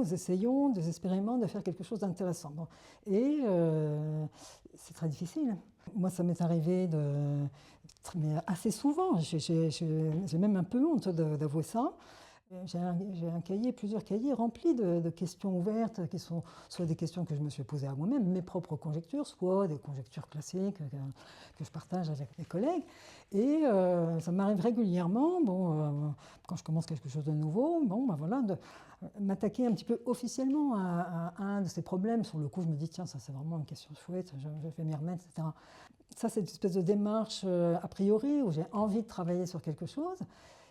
nous essayons désespérément de faire quelque chose d'intéressant. Bon. Et c'est très difficile. Moi, ça m'est arrivé mais assez souvent. J'ai même un peu honte d'avouer ça. J'ai plusieurs cahiers remplis de questions ouvertes qui sont soit des questions que je me suis posées à moi-même, mes propres conjectures, soit des conjectures classiques que je partage avec mes collègues. Et ça m'arrive régulièrement, quand je commence quelque chose de nouveau, de m'attaquer un petit peu officiellement à un de ces problèmes. Sur le coup, je me dis, tiens, ça c'est vraiment une question chouette, je vais m'y remettre, etc. Ça, c'est une espèce de démarche a priori où j'ai envie de travailler sur quelque chose.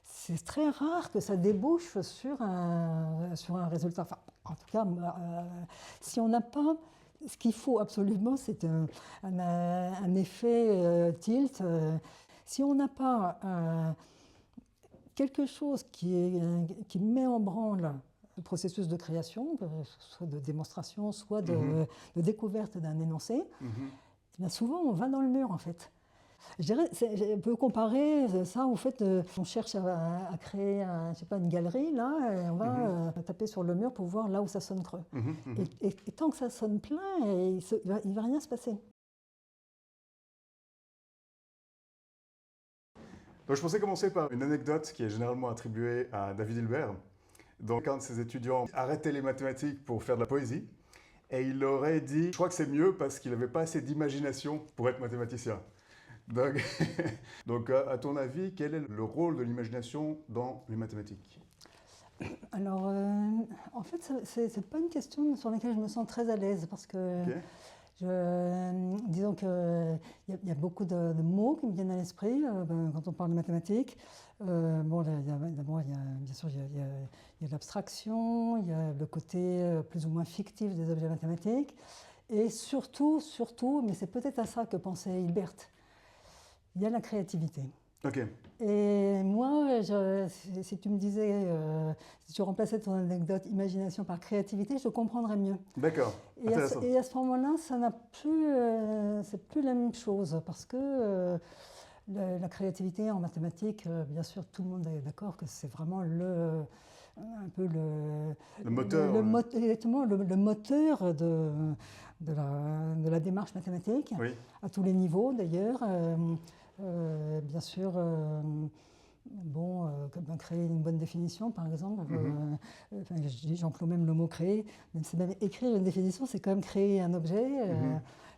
C'est très rare que ça débouche sur un résultat. Enfin, en tout cas, si on n'a pas... Ce qu'il faut absolument, c'est un effet tilt. Si on n'a pas quelque chose qui met en branle le processus de création, soit de démonstration, soit de découverte d'un énoncé, bien souvent on va dans le mur en fait. Je dirais, on peut comparer ça au fait qu'on cherche à créer une galerie, là, et on va taper sur le mur pour voir là où ça sonne creux. Et tant que ça sonne plein, il ne va rien se passer. Donc je pensais commencer par une anecdote qui est généralement attribuée à David Hilbert. Donc un de ses étudiants arrêtait les mathématiques pour faire de la poésie, et il aurait dit « Je crois que c'est mieux parce qu'il n'avait pas assez d'imagination pour être mathématicien ». Donc, à ton avis, quel est le rôle de l'imagination dans les mathématiques? Alors, en fait, ce n'est pas une question sur laquelle je me sens très à l'aise parce que, disons qu'il y a beaucoup de mots qui me viennent à l'esprit quand on parle de mathématiques. D'abord, bien sûr, il y a l'abstraction, il y a le côté plus ou moins fictif des objets mathématiques, et surtout, mais c'est peut-être à ça que pensait Hilbert, il y a la créativité. Okay. Et moi, si tu me disais, si tu remplaçais ton anecdote imagination par créativité, je comprendrais mieux. D'accord. Et à ce moment-là, c'est plus la même chose, parce que la créativité en mathématiques, bien sûr, tout le monde est d'accord que c'est vraiment un peu le moteur, exactement, le moteur de la démarche mathématique, oui. À tous les niveaux d'ailleurs. Bien sûr, créer une bonne définition, par exemple. J'emploie même le mot créer. Même c'est même écrire une définition, c'est quand même créer un objet.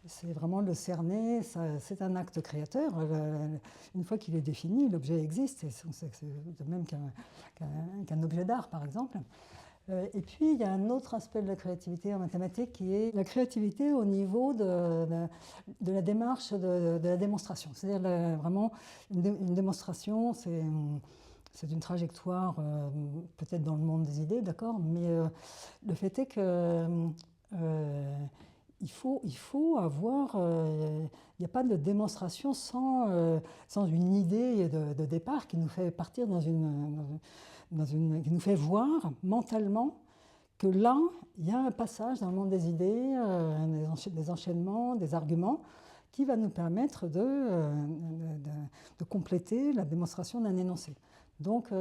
C'est vraiment le cerner. C'est un acte créateur. Une fois qu'il est défini, l'objet existe. C'est de même qu'un objet d'art, par exemple. Et puis, il y a un autre aspect de la créativité en mathématiques qui est la créativité au niveau de la démarche de la démonstration. C'est-à-dire vraiment une démonstration, c'est une trajectoire peut-être dans le monde des idées, d'accord, mais le fait est que il faut avoir... il n'y a pas de démonstration sans une idée de départ qui nous fait partir qui nous fait voir mentalement que là, il y a un passage dans le monde des idées, des enchaînements, des arguments, qui va nous permettre de compléter la démonstration d'un énoncé. Donc,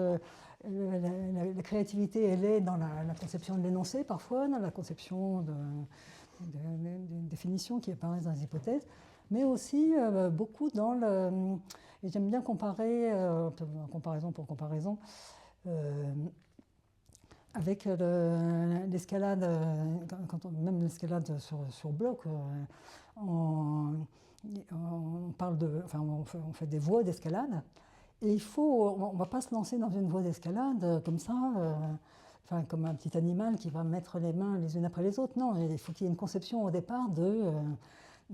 la créativité, elle est dans la conception de l'énoncé, parfois, dans la conception des définitions qui apparaissent dans les hypothèses, mais aussi beaucoup dans le... Et j'aime bien comparer, comparaison pour comparaison, avec l'escalade, même l'escalade sur bloc, on fait des voies d'escalade, et on ne va pas se lancer dans une voie d'escalade comme ça, comme un petit animal qui va mettre les mains les unes après les autres. Non, il faut qu'il y ait une conception au départ de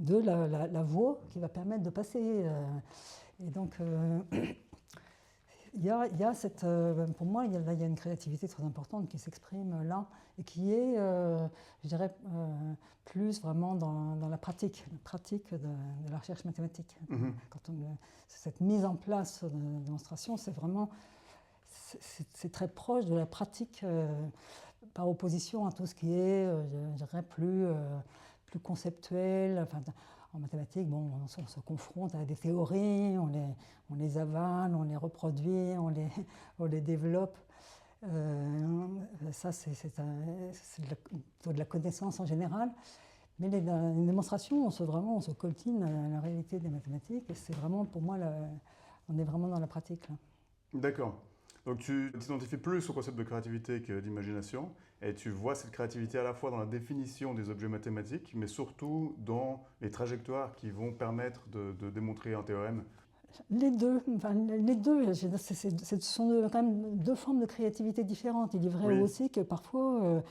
la voie qui va permettre de passer. Et donc, pour moi, il y a une créativité très importante qui s'exprime là et qui est, je dirais, plus vraiment dans la pratique de la recherche mathématique. Cette mise en place de démonstration, c'est vraiment... C'est très proche de la pratique par opposition à tout ce qui est, je dirais, plus conceptuel. Enfin, en mathématiques, on se confronte à des théories, on les avale, on les reproduit, on les développe. Ça, c'est de la connaissance en général. Mais les démonstrations, on se coltine à la réalité des mathématiques. Et c'est vraiment, pour moi, on est vraiment dans la pratique, là. D'accord. Donc tu t'identifies plus au concept de créativité que d'imagination, et tu vois cette créativité à la fois dans la définition des objets mathématiques, mais surtout dans les trajectoires qui vont permettre de démontrer un théorème. Les deux, ce sont quand même deux formes de créativité différentes. Il est vrai Oui, aussi que parfois,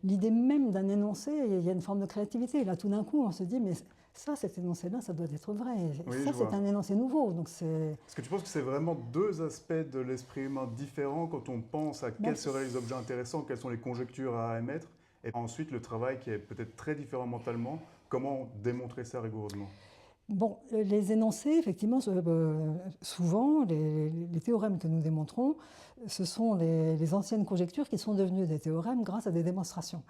l'idée même d'un énoncé, il y a une forme de créativité. Et là, tout d'un coup, on se dit, mais ça, cet énoncé-là, ça doit être vrai. Et oui, ça, je c'est vois. un énoncé nouveau. Donc Est-ce que tu penses que c'est vraiment deux aspects de l'esprit humain différents quand on pense à bon, quels seraient les objets intéressants, quelles sont les conjectures à émettre, et ensuite le travail qui est peut-être très différent mentalement, comment démontrer ça rigoureusement? Bon, les énoncés, effectivement, souvent, les théorèmes que nous démontrons, ce sont les anciennes conjectures qui sont devenues des théorèmes grâce à des démonstrations.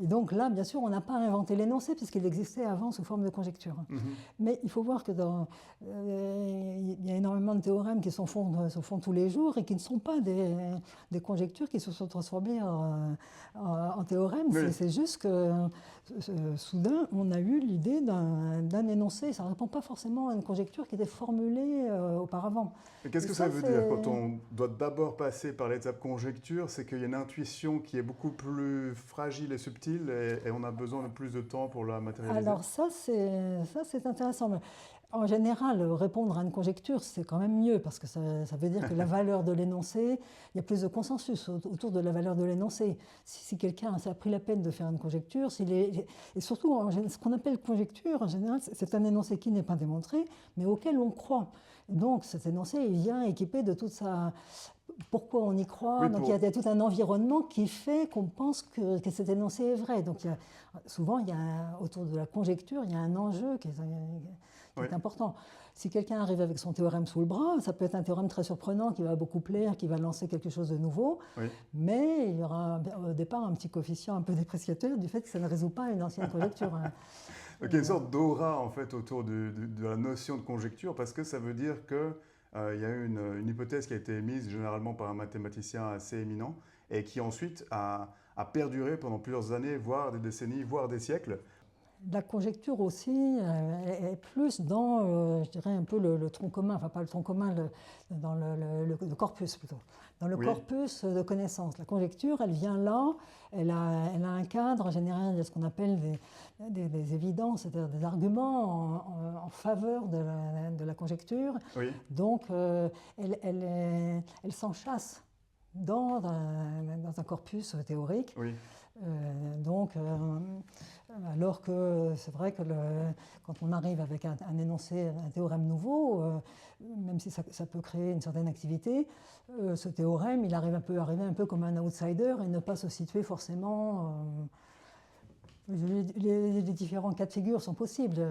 Et donc là, bien sûr, on n'a pas inventé l'énoncé puisqu'il existait avant sous forme de conjecture. Mhm. Mais il faut voir que il y a énormément de théorèmes qui se font tous les jours et qui ne sont pas des conjectures qui se sont transformées en théorèmes. Oui. C'est juste que soudain, on a eu l'idée d'un énoncé. Ça ne répond pas forcément à une conjecture qui était formulée auparavant. Et qu'est-ce Et que ça veut dire quand on doit d'abord passer par l'étape conjecture? C'est qu'il y a une intuition qui est beaucoup plus fragile et subtile et on a besoin de plus de temps pour la matérialiser. Alors ça, c'est intéressant. Mais en général, répondre à une conjecture, c'est quand même mieux parce que ça veut dire que la valeur de l'énoncé, il y a plus de consensus autour de la valeur de l'énoncé. Si quelqu'un s'est pris la peine de faire une conjecture, et surtout, ce qu'on appelle conjecture, en général, c'est un énoncé qui n'est pas démontré, mais auquel on croit. Donc cet énoncé, il vient équipé de toute sa... Pourquoi on y croit? Oui, Donc il y a tout un environnement qui fait qu'on pense que cet énoncé est vrai. Donc souvent, autour de la conjecture, il y a un enjeu qui oui. est important. Si quelqu'un arrive avec son théorème sous le bras, ça peut être un théorème très surprenant qui va beaucoup plaire, qui va lancer quelque chose de nouveau, Oui. mais il y aura au départ un petit coefficient un peu dépréciateur du fait que ça ne résout pas une ancienne conjecture. Donc il y a une sorte d'aura en fait autour de la notion de conjecture parce que ça veut dire que il y a une hypothèse qui a été émise généralement par un mathématicien assez éminent et qui ensuite a perduré pendant plusieurs années, voire des décennies, voire des siècles. La conjecture aussi est plus dans, je dirais, un peu le tronc commun, enfin pas le tronc commun, dans le corpus plutôt, dans le Oui. corpus de connaissances. La conjecture, elle vient là, elle a un cadre, en général, il y a ce qu'on appelle des évidences, c'est-à-dire des arguments en faveur de la conjecture. Oui. Donc, elle s'enchâsse dans un corpus théorique. Oui. Alors que c'est vrai que quand on arrive avec un énoncé, un théorème nouveau, même si ça peut créer une certaine activité, ce théorème, il arrive un peu comme un outsider et ne pas se situer forcément. Les différents cas de figure sont possibles.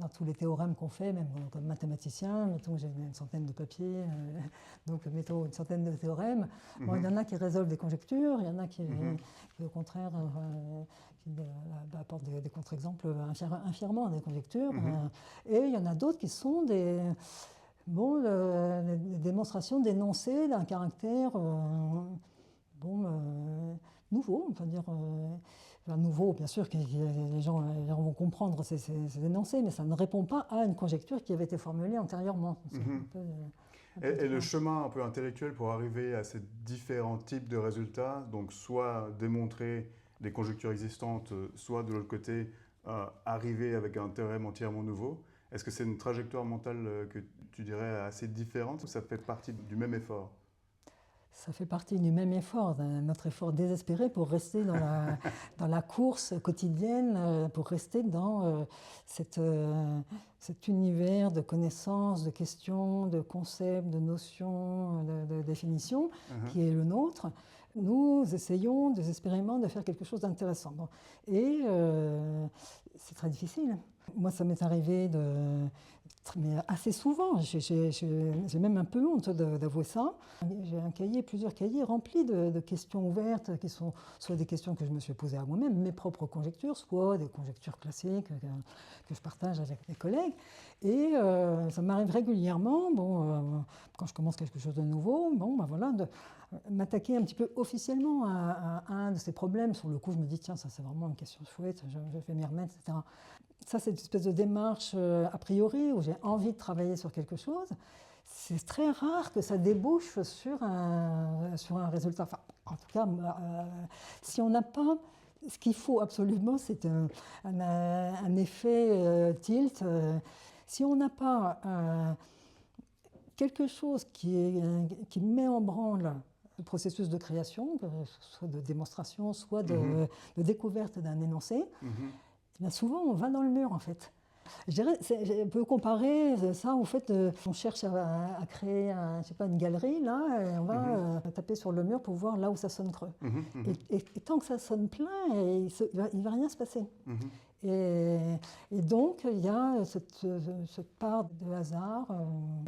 Dans tous les théorèmes qu'on fait, même comme mathématicien, mettons que j'ai une centaine de papiers, donc mettons une centaine de théorèmes. Bon, il y en a qui résolvent des conjectures, il y en a qui au contraire, apportent des contre-exemples infirmants des conjectures, et il y en a d'autres qui sont des démonstrations d'énoncés d'un caractère nouveau, on peut dire. Nouveau, bien sûr, que les gens vont comprendre ces énoncés, mais ça ne répond pas à une conjecture qui avait été formulée antérieurement. Et le chemin un peu intellectuel pour arriver à ces différents types de résultats, donc soit démontrer des conjectures existantes, soit de l'autre côté, arriver avec un théorème entièrement nouveau, est-ce que c'est une trajectoire mentale que tu dirais assez différente ou ça fait partie du même effort? Ça fait partie du même effort, notre effort désespéré pour rester dans la course quotidienne, pour rester dans cet univers de connaissances, de questions, de concepts, de notions, de définitions qui est le nôtre. Nous essayons désespérément de faire quelque chose d'intéressant. Bon. Et c'est très difficile. Moi, ça m'est arrivé mais assez souvent, j'ai même un peu honte d'avouer ça. J'ai plusieurs cahiers remplis de questions ouvertes qui sont soit des questions que je me suis posées à moi-même, mes propres conjectures, soit des conjectures classiques que je partage avec mes collègues. Et ça m'arrive régulièrement, quand je commence quelque chose de nouveau, voilà, de m'attaquer un petit peu officiellement à un de ces problèmes. Sur le coup, je me dis, tiens, ça c'est vraiment une question chouette, je vais m'y remettre, etc. Ça, c'est une espèce de démarche a priori où j'ai envie de travailler sur quelque chose. C'est très rare que ça débouche sur un résultat. Enfin, en tout cas, si on n'a pas... Ce qu'il faut absolument, c'est un effet tilt. Si on n'a pas quelque chose qui met en branle le processus de création, soit de démonstration, soit de découverte d'un énoncé, bien souvent on va dans le mur en fait. Je dirais, on peut comparer ça au fait qu'on cherche à créer je sais pas, une galerie, là, et on va taper sur le mur pour voir là où ça sonne creux. Et tant que ça sonne plein, il ne va rien se passer. Et donc, il y a cette part de hasard.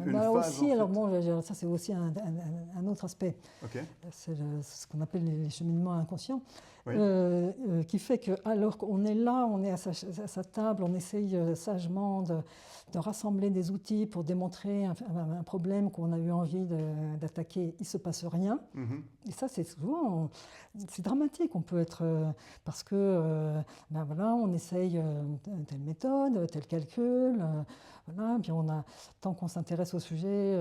Là aussi, alors bon, ça c'est aussi un autre aspect. Okay. C'est ce qu'on appelle les cheminements inconscients, oui. Qui fait que alors qu'on est là, on est à sa table, on essaye sagement de rassembler des outils pour démontrer un problème qu'on a eu envie d'attaquer, il ne se passe rien. Et ça, c'est souvent, c'est dramatique. On peut être, parce que, voilà, on essaye telle méthode, tel calcul, voilà, puis tant qu'on s'intéresse au sujet,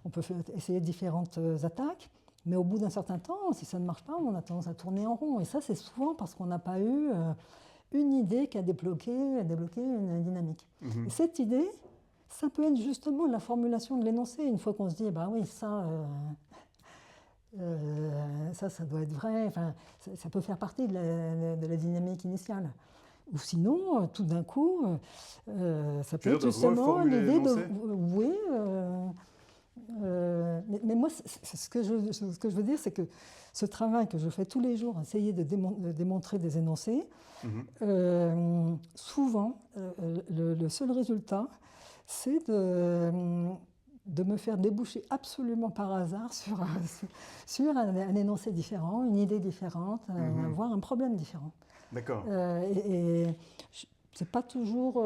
on peut essayer différentes attaques. Mais au bout d'un certain temps, si ça ne marche pas, on a tendance à tourner en rond. Et ça, c'est souvent parce qu'on n'a pas eu une idée qui a débloqué une dynamique. Et cette idée, ça peut être justement la formulation de l'énoncé. Une fois qu'on se dit, bah oui, ça doit être vrai. Enfin, ça peut faire partie de la dynamique initiale. Ou sinon, tout d'un coup, ça peut être justement l'idée de... Oui, mais moi, ce que je veux dire, c'est que ce travail que je fais tous les jours, essayer de démontrer des énoncés, souvent, le seul résultat, c'est de me faire déboucher absolument par hasard sur un énoncé différent, une idée différente, voire un problème différent. D'accord. Et c'est pas toujours...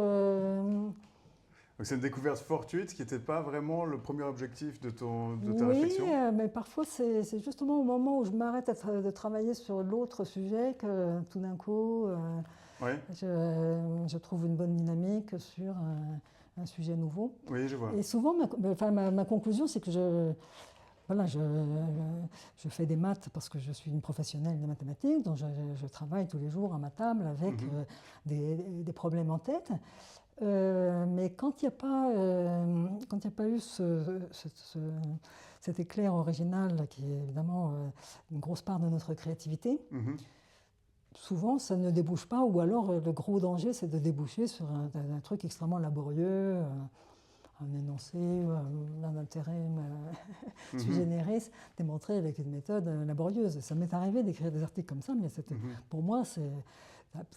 Donc c'est une découverte fortuite qui n'était pas vraiment le premier objectif de ta réflexion ? Oui, mais parfois c'est justement au moment où je m'arrête de travailler sur l'autre sujet que tout d'un coup je trouve une bonne dynamique sur un sujet nouveau. Oui, je vois. Et souvent, ma conclusion, c'est que je fais des maths parce que je suis une professionnelle de mathématiques, donc je travaille tous les jours à ma table avec des problèmes en tête. Mais quand il n'y a pas eu cet éclair original qui est évidemment une grosse part de notre créativité, souvent ça ne débouche pas, ou alors le gros danger c'est de déboucher sur un truc extrêmement laborieux, un énoncé, un intérêt sui generis, démontré avec une méthode laborieuse. Ça m'est arrivé d'écrire des articles comme ça, mais pour moi c'est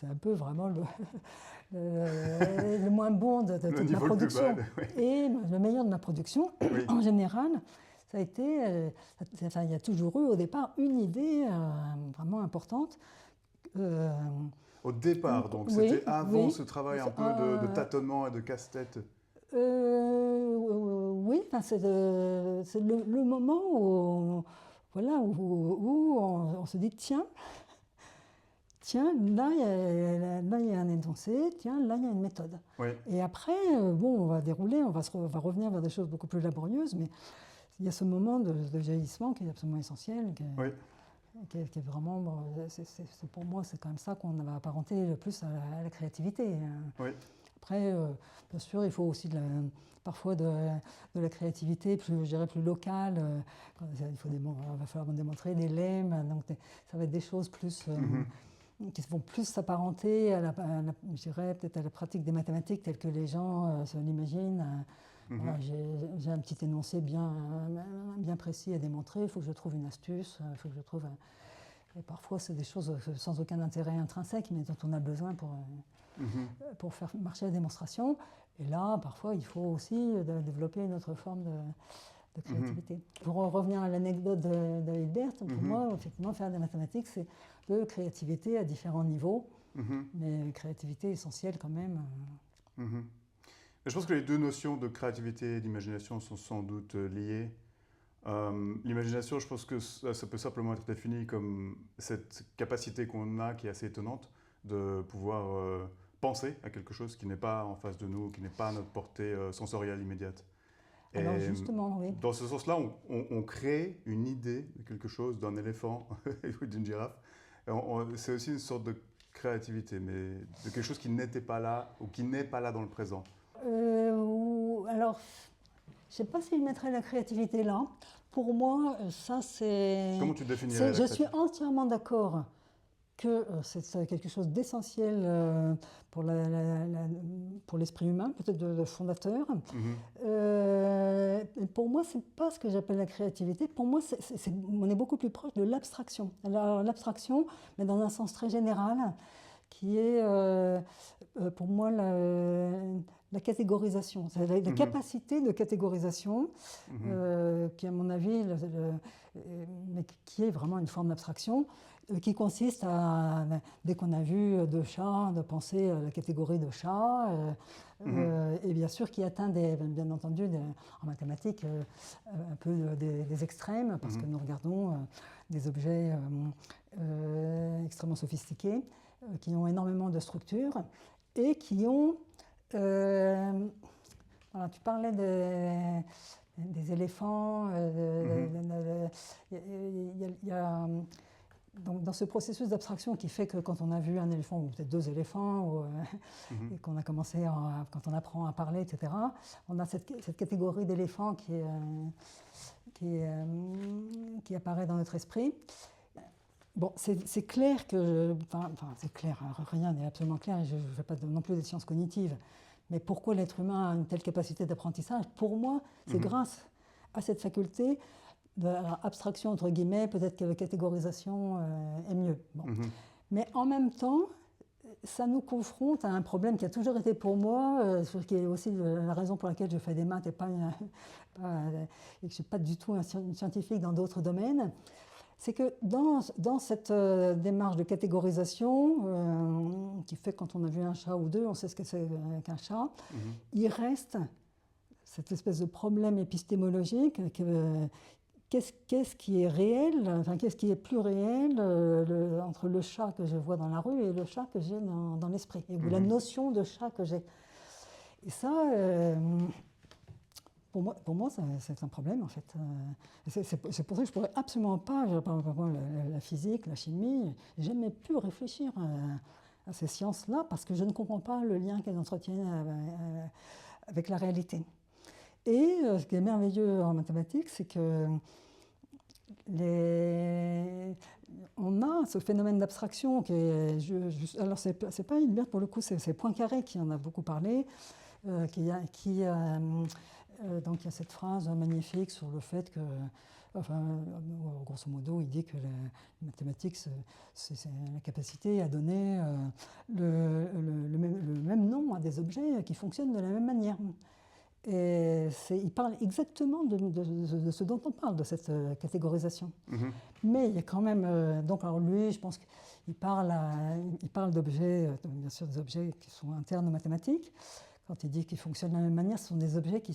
un peu vraiment le moins bon de toute ma production. Et le meilleur de ma production, en général, ça a été... il y a toujours eu au départ une idée vraiment importante. Au départ, donc c'était avant ce travail un peu de tâtonnement et de casse-tête. Oui, c'est le moment où on se dit tiens, là il y a un énoncé, tiens, là il y a une méthode. Oui. Et après, on va dérouler, on va revenir vers des choses beaucoup plus laborieuses, mais il y a ce moment de jaillissement qui est absolument essentiel, qui est vraiment, pour moi, c'est quand même ça qu'on va apparenter le plus à la créativité. Oui. Après, bien sûr, il faut aussi parfois de la créativité je dirais plus locale. Il va falloir démontrer des lemmes, donc ça va être des choses plus... qui vont plus s'apparenter je dirais peut-être à la pratique des mathématiques telles que les gens se l'imaginent. Voilà, j'ai un petit énoncé bien précis à démontrer, il faut que je trouve une astuce, il faut que je trouve... Et parfois, c'est des choses sans aucun intérêt intrinsèque, mais dont on a besoin pour faire marcher la démonstration. Et là, parfois, il faut aussi développer une autre forme de créativité. Pour revenir à l'anecdote de Hilbert, pour moi, effectivement, faire des mathématiques, c'est de créativité à différents niveaux, mais créativité essentielle quand même. je pense que les deux notions de créativité et d'imagination sont sans doute liées. L'imagination, je pense que ça peut simplement être défini comme cette capacité qu'on a, qui est assez étonnante, de pouvoir penser à quelque chose qui n'est pas en face de nous, qui n'est pas à notre portée sensorielle immédiate. Alors Et justement, oui. dans ce sens-là, on crée une idée de quelque chose, d'un éléphant ou d'une girafe. C'est aussi une sorte de créativité, mais de quelque chose qui n'était pas là ou qui n'est pas là dans le présent. Alors, je ne sais pas s'il mettrait la créativité là. Pour moi, ça c'est... Comment tu définirais la Je suis créativité? entièrement d'accord que c'est quelque chose d'essentiel pour pour l'esprit humain, peut-être de fondateur. Et pour moi, ce n'est pas ce que j'appelle la créativité. Pour moi, on est beaucoup plus proche de l'abstraction. Alors l'abstraction, mais dans un sens très général, qui est pour moi la catégorisation, c'est la capacité de catégorisation, qui à mon avis, mais qui est vraiment une forme d'abstraction, qui consiste à, dès qu'on a vu deux chats, de penser à la catégorie de chat, et bien sûr qui atteint bien entendu en mathématiques un peu des extrêmes, parce que nous regardons des objets extrêmement sophistiqués, qui ont énormément de structures et qui ont... voilà, tu parlais des éléphants, il y a donc, dans ce processus d'abstraction qui fait que quand on a vu un éléphant, ou peut-être deux éléphants, et qu'on a commencé, quand on apprend à parler, etc., on a cette catégorie d'éléphants qui apparaît dans notre esprit. Bon, c'est clair que... Enfin, c'est clair, rien n'est absolument clair, et je ne fais pas non plus des sciences cognitives. Mais pourquoi l'être humain a une telle capacité d'apprentissage? Pour moi, c'est grâce à cette faculté de l'abstraction, entre guillemets, peut-être que la catégorisation est mieux. Bon. Mais en même temps, ça nous confronte à un problème qui a toujours été pour moi, qui est aussi la raison pour laquelle je fais des maths et que je ne suis pas du tout un scientifique dans d'autres domaines. C'est que dans cette démarche de catégorisation, qui fait que quand on a vu un chat ou deux, on sait ce que c'est qu'un chat, il reste cette espèce de problème épistémologique. Qu'est-ce qui est réel, enfin, qu'est-ce qui est plus réel entre le chat que je vois dans la rue et le chat que j'ai dans l'esprit, ou la notion de chat que j'ai. Et ça, pour moi c'est un problème, en fait. C'est pour ça que je ne pourrais absolument pas, par exemple, la physique, la chimie, jamais pu réfléchir à ces sciences-là, parce que je ne comprends pas le lien qu'elles entretiennent avec la réalité. Et ce qui est merveilleux en mathématiques, c'est que on a ce phénomène d'abstraction qui est... alors, c'est pas Hilbert pour le coup, c'est Poincaré qui en a beaucoup parlé, donc il y a cette phrase magnifique sur le fait que... Enfin, grosso modo, il dit que les mathématiques, c'est la capacité à donner le même nom à des objets qui fonctionnent de la même manière. Et il parle exactement de ce dont on parle, de cette catégorisation. Mais il y a quand même... donc, alors lui, je pense qu'il parle d'objets, bien sûr des objets qui sont internes aux mathématiques. Quand il dit qu'ils fonctionnent de la même manière, ce sont des objets qui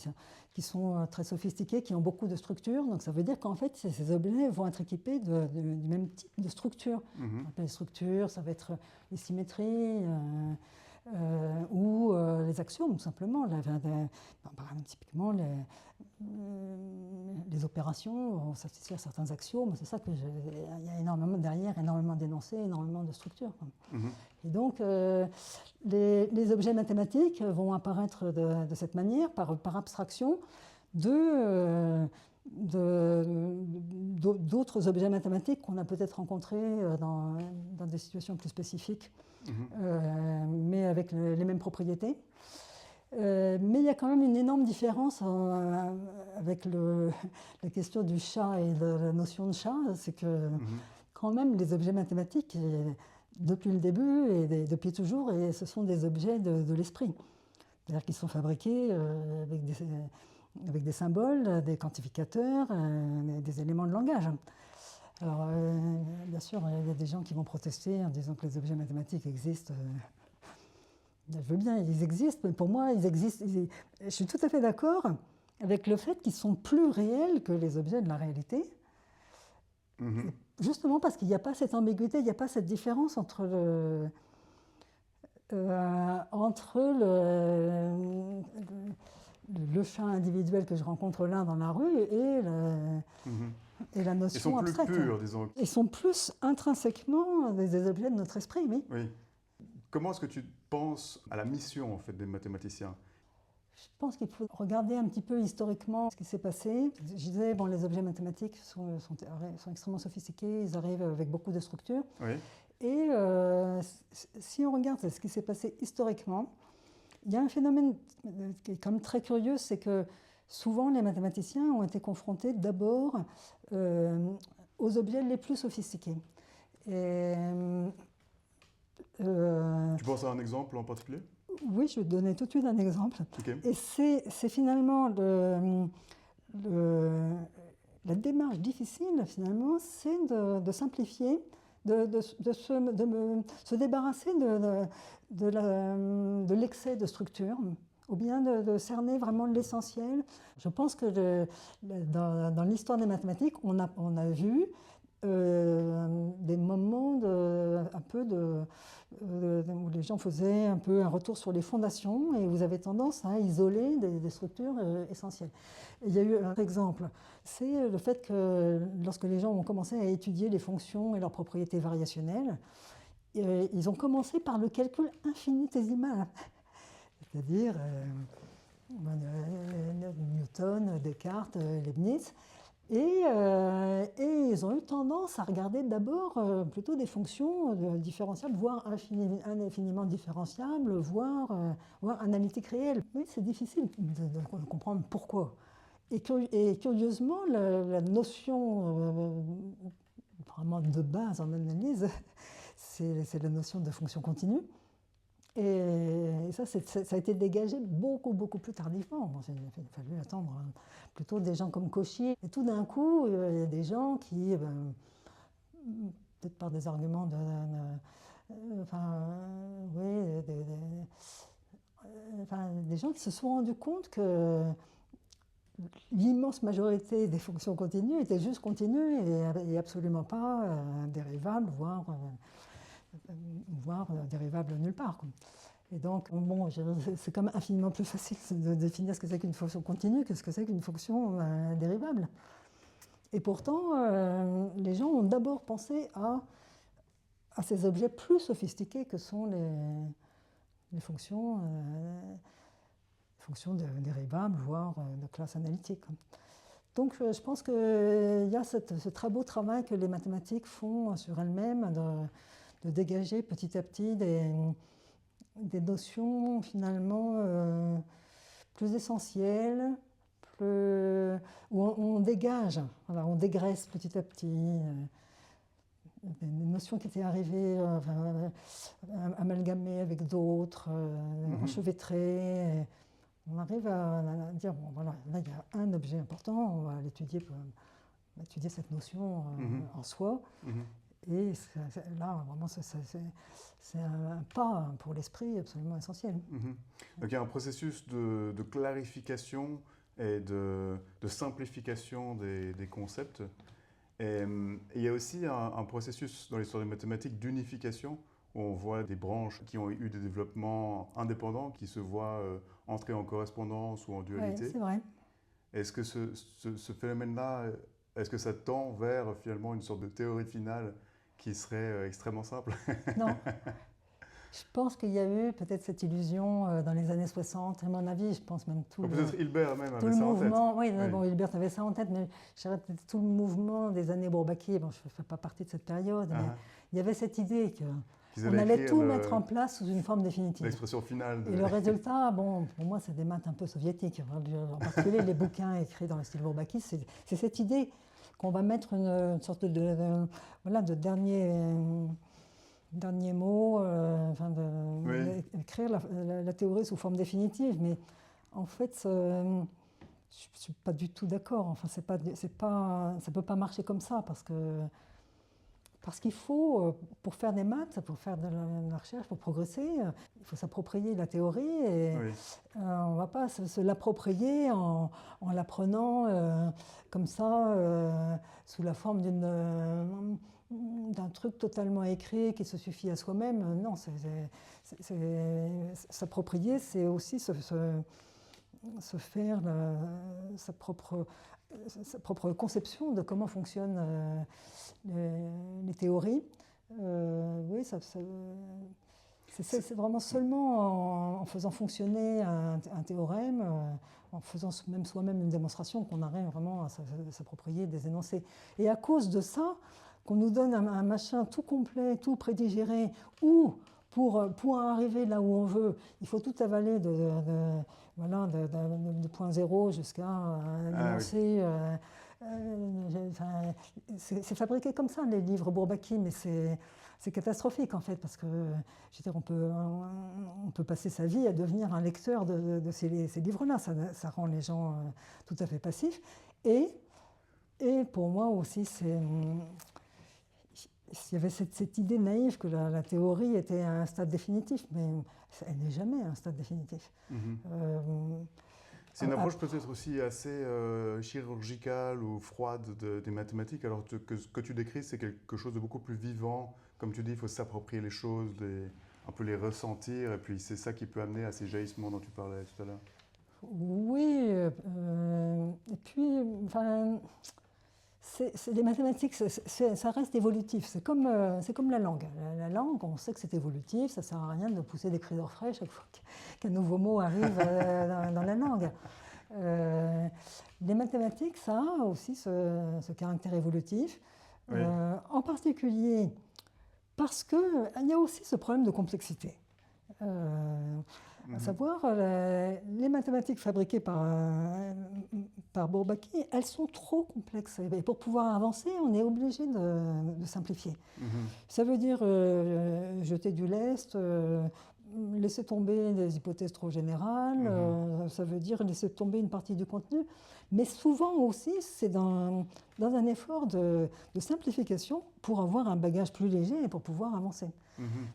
sont très sophistiqués, qui ont beaucoup de structures. Donc ça veut dire qu'en fait, ces objets vont être équipés du même type de structure. Les structures, ça va être les symétries... ou les axiomes, tout simplement. Par exemple, typiquement, les opérations vont satisfaire certains axiomes. C'est ça que il y a énormément derrière, énormément d'énoncés, énormément de structures. Et donc, les objets mathématiques vont apparaître de cette manière, par abstraction, d'autres objets mathématiques qu'on a peut-être rencontrés dans des situations plus spécifiques, mais avec les mêmes propriétés. Mais il y a quand même une énorme différence avec la question du chat et la notion de chat, c'est que quand même les objets mathématiques, depuis le début et depuis toujours, et ce sont des objets de l'esprit. C'est-à-dire qu'ils sont fabriqués avec des symboles, des quantificateurs, des éléments de langage. Alors, bien sûr, il y a des gens qui vont protester en disant que les objets mathématiques existent Je veux bien, ils existent, mais pour moi, ils existent. Je suis tout à fait d'accord avec le fait qu'ils sont plus réels que les objets de la réalité. Mhm. Justement parce qu'il n'y a pas cette ambiguïté, il n'y a pas cette différence entre le chat individuel que je rencontre là dans la rue Mhm. et la Ils sont notion plus abstraite. purs, disons. Ils sont plus intrinsèquement des objets de notre esprit, oui. Oui. Comment est-ce que tu penses à la mission en fait des mathématiciens? Je pense qu'il faut regarder un petit peu historiquement ce qui s'est passé. Je disais, bon, les objets mathématiques sont extrêmement sophistiqués, ils arrivent avec beaucoup de structures. Oui. Et si on regarde ce qui s'est passé historiquement, il y a un phénomène qui est quand même très curieux, c'est que souvent les mathématiciens ont été confrontés d'abord aux objets les plus sophistiqués. Et, Tu penses à un exemple en particulier? oui, je vais te donner tout de suite un exemple. Ok. Et c'est finalement la démarche difficile, finalement, c'est de simplifier, de se débarrasser de l'excès de structure, ou bien de cerner vraiment l'essentiel. Je pense que dans l'histoire des mathématiques, on a vu des moments où les gens faisaient un peu un retour sur les fondations et vous avez tendance à isoler des structures essentielles. Et il y a eu un exemple, c'est le fait que lorsque les gens ont commencé à étudier les fonctions et leurs propriétés variationnelles, ils ont commencé par le calcul infinitésimal, c'est-à-dire Newton, Descartes, Leibniz. Et ils ont eu tendance à regarder d'abord plutôt des fonctions différenciables, voire infiniment différenciables, voire analytiques réelles. Oui, c'est difficile de comprendre pourquoi. Et curieusement, la notion vraiment de base en analyse, c'est la notion de fonction continue. Et ça a été dégagé beaucoup, beaucoup plus tardivement. Bon, il a fallu attendre plutôt des gens comme Cauchy. Et tout d'un coup, il y a des gens qui, peut-être par des arguments des gens qui se sont rendus compte que l'immense majorité des fonctions continues étaient juste continues et absolument pas dérivables, voire dérivables nulle part, quoi. Et donc, bon, c'est quand même infiniment plus facile de définir ce que c'est qu'une fonction continue que ce que c'est qu'une fonction dérivable. Et pourtant, les gens ont d'abord pensé à ces objets plus sophistiqués que sont les fonctions dérivables, voire de classe analytique. Donc, je pense qu'il y a ce très beau travail que les mathématiques font sur elles-mêmes de dégager petit à petit des notions finalement plus essentielles, où on dégage, voilà, on dégraisse petit à petit des notions qui étaient arrivées amalgamées avec d'autres, enchevêtrées. On arrive à dire, bon voilà, là il y a un objet important, on va l'étudier, étudier cette notion en soi. Et là, vraiment, c'est un pas pour l'esprit absolument essentiel. Donc il y a un processus de clarification et de simplification des concepts. Et il y a aussi un processus dans l'histoire des mathématiques d'unification, où on voit des branches qui ont eu des développements indépendants, qui se voient entrer en correspondance ou en dualité. Oui, c'est vrai. Est-ce que ce phénomène-là, est-ce que ça tend vers finalement une sorte de théorie finale qui serait extrêmement simple? Non. Je pense qu'il y a eu peut-être cette illusion dans les années 60. À mon avis, je pense même peut-être Hilbert même tout avait le ça mouvement. en tête. Oui, bon, Hilbert avait ça en tête, mais je dirais peut-être tout le mouvement des années Bourbaki. Bon, je ne fais pas partie de cette période, mais il y avait cette idée qu'on allait tout mettre en place sous une forme définitive. L'expression finale. Et le résultat, bon, pour moi, c'est des maths un peu soviétiques. En particulier, les bouquins écrits dans le style Bourbaki, c'est cette idée qu'on va mettre une sorte de dernier mot, écrire la théorie sous forme définitive. Mais en fait, je ne suis pas du tout d'accord. Enfin, ça ne peut pas marcher comme ça, parce que Parce qu'il faut, pour faire des maths, pour faire de la recherche, pour progresser, il faut s'approprier la théorie et Oui. on ne va pas se l'approprier en l'apprenant comme ça, sous la forme d'un truc totalement écrit qui se suffit à soi-même. Non, s'approprier, c'est aussi se faire sa propre conception de comment fonctionnent les théories. Oui, c'est vraiment seulement en faisant fonctionner un théorème, en faisant même soi-même une démonstration qu'on arrive vraiment à s'approprier des énoncés. Et à cause de ça, qu'on nous donne un machin tout complet, tout prédigéré, ou pour arriver là où on veut, il faut tout avaler voilà, de point zéro jusqu'à un énoncé. C'est fabriqué comme ça, les livres Bourbaki, mais c'est catastrophique en fait, parce que je veux dire, on peut passer sa vie à devenir un lecteur de ces livres-là. Ça rend les gens tout à fait passifs. Et pour moi aussi, il y avait cette idée naïve que la théorie était un stade définitif, mais elle n'est jamais un stade définitif. C'est une approche peut-être aussi assez chirurgicale ou froide des mathématiques, alors que ce que tu décris, c'est quelque chose de beaucoup plus vivant. Comme tu dis, il faut s'approprier les choses, un peu les ressentir, et puis c'est ça qui peut amener à ces jaillissements dont tu parlais tout à l'heure. Oui, et puis, enfin, les mathématiques, ça reste évolutif. C'est comme la langue. La langue, on sait que c'est évolutif, ça ne sert à rien de pousser des cris d'orfraie chaque fois qu'un nouveau mot arrive dans la langue. Les mathématiques, ça a aussi ce caractère évolutif, Oui. en particulier parce qu'il y a aussi ce problème de complexité. À savoir, les mathématiques fabriquées par Bourbaki, elles sont trop complexes. Et pour pouvoir avancer, on est obligé de simplifier. Ça veut dire jeter du lest, laisser tomber des hypothèses trop générales, ça veut dire laisser tomber une partie du contenu. Mais souvent aussi, c'est dans un effort de simplification pour avoir un bagage plus léger et pour pouvoir avancer.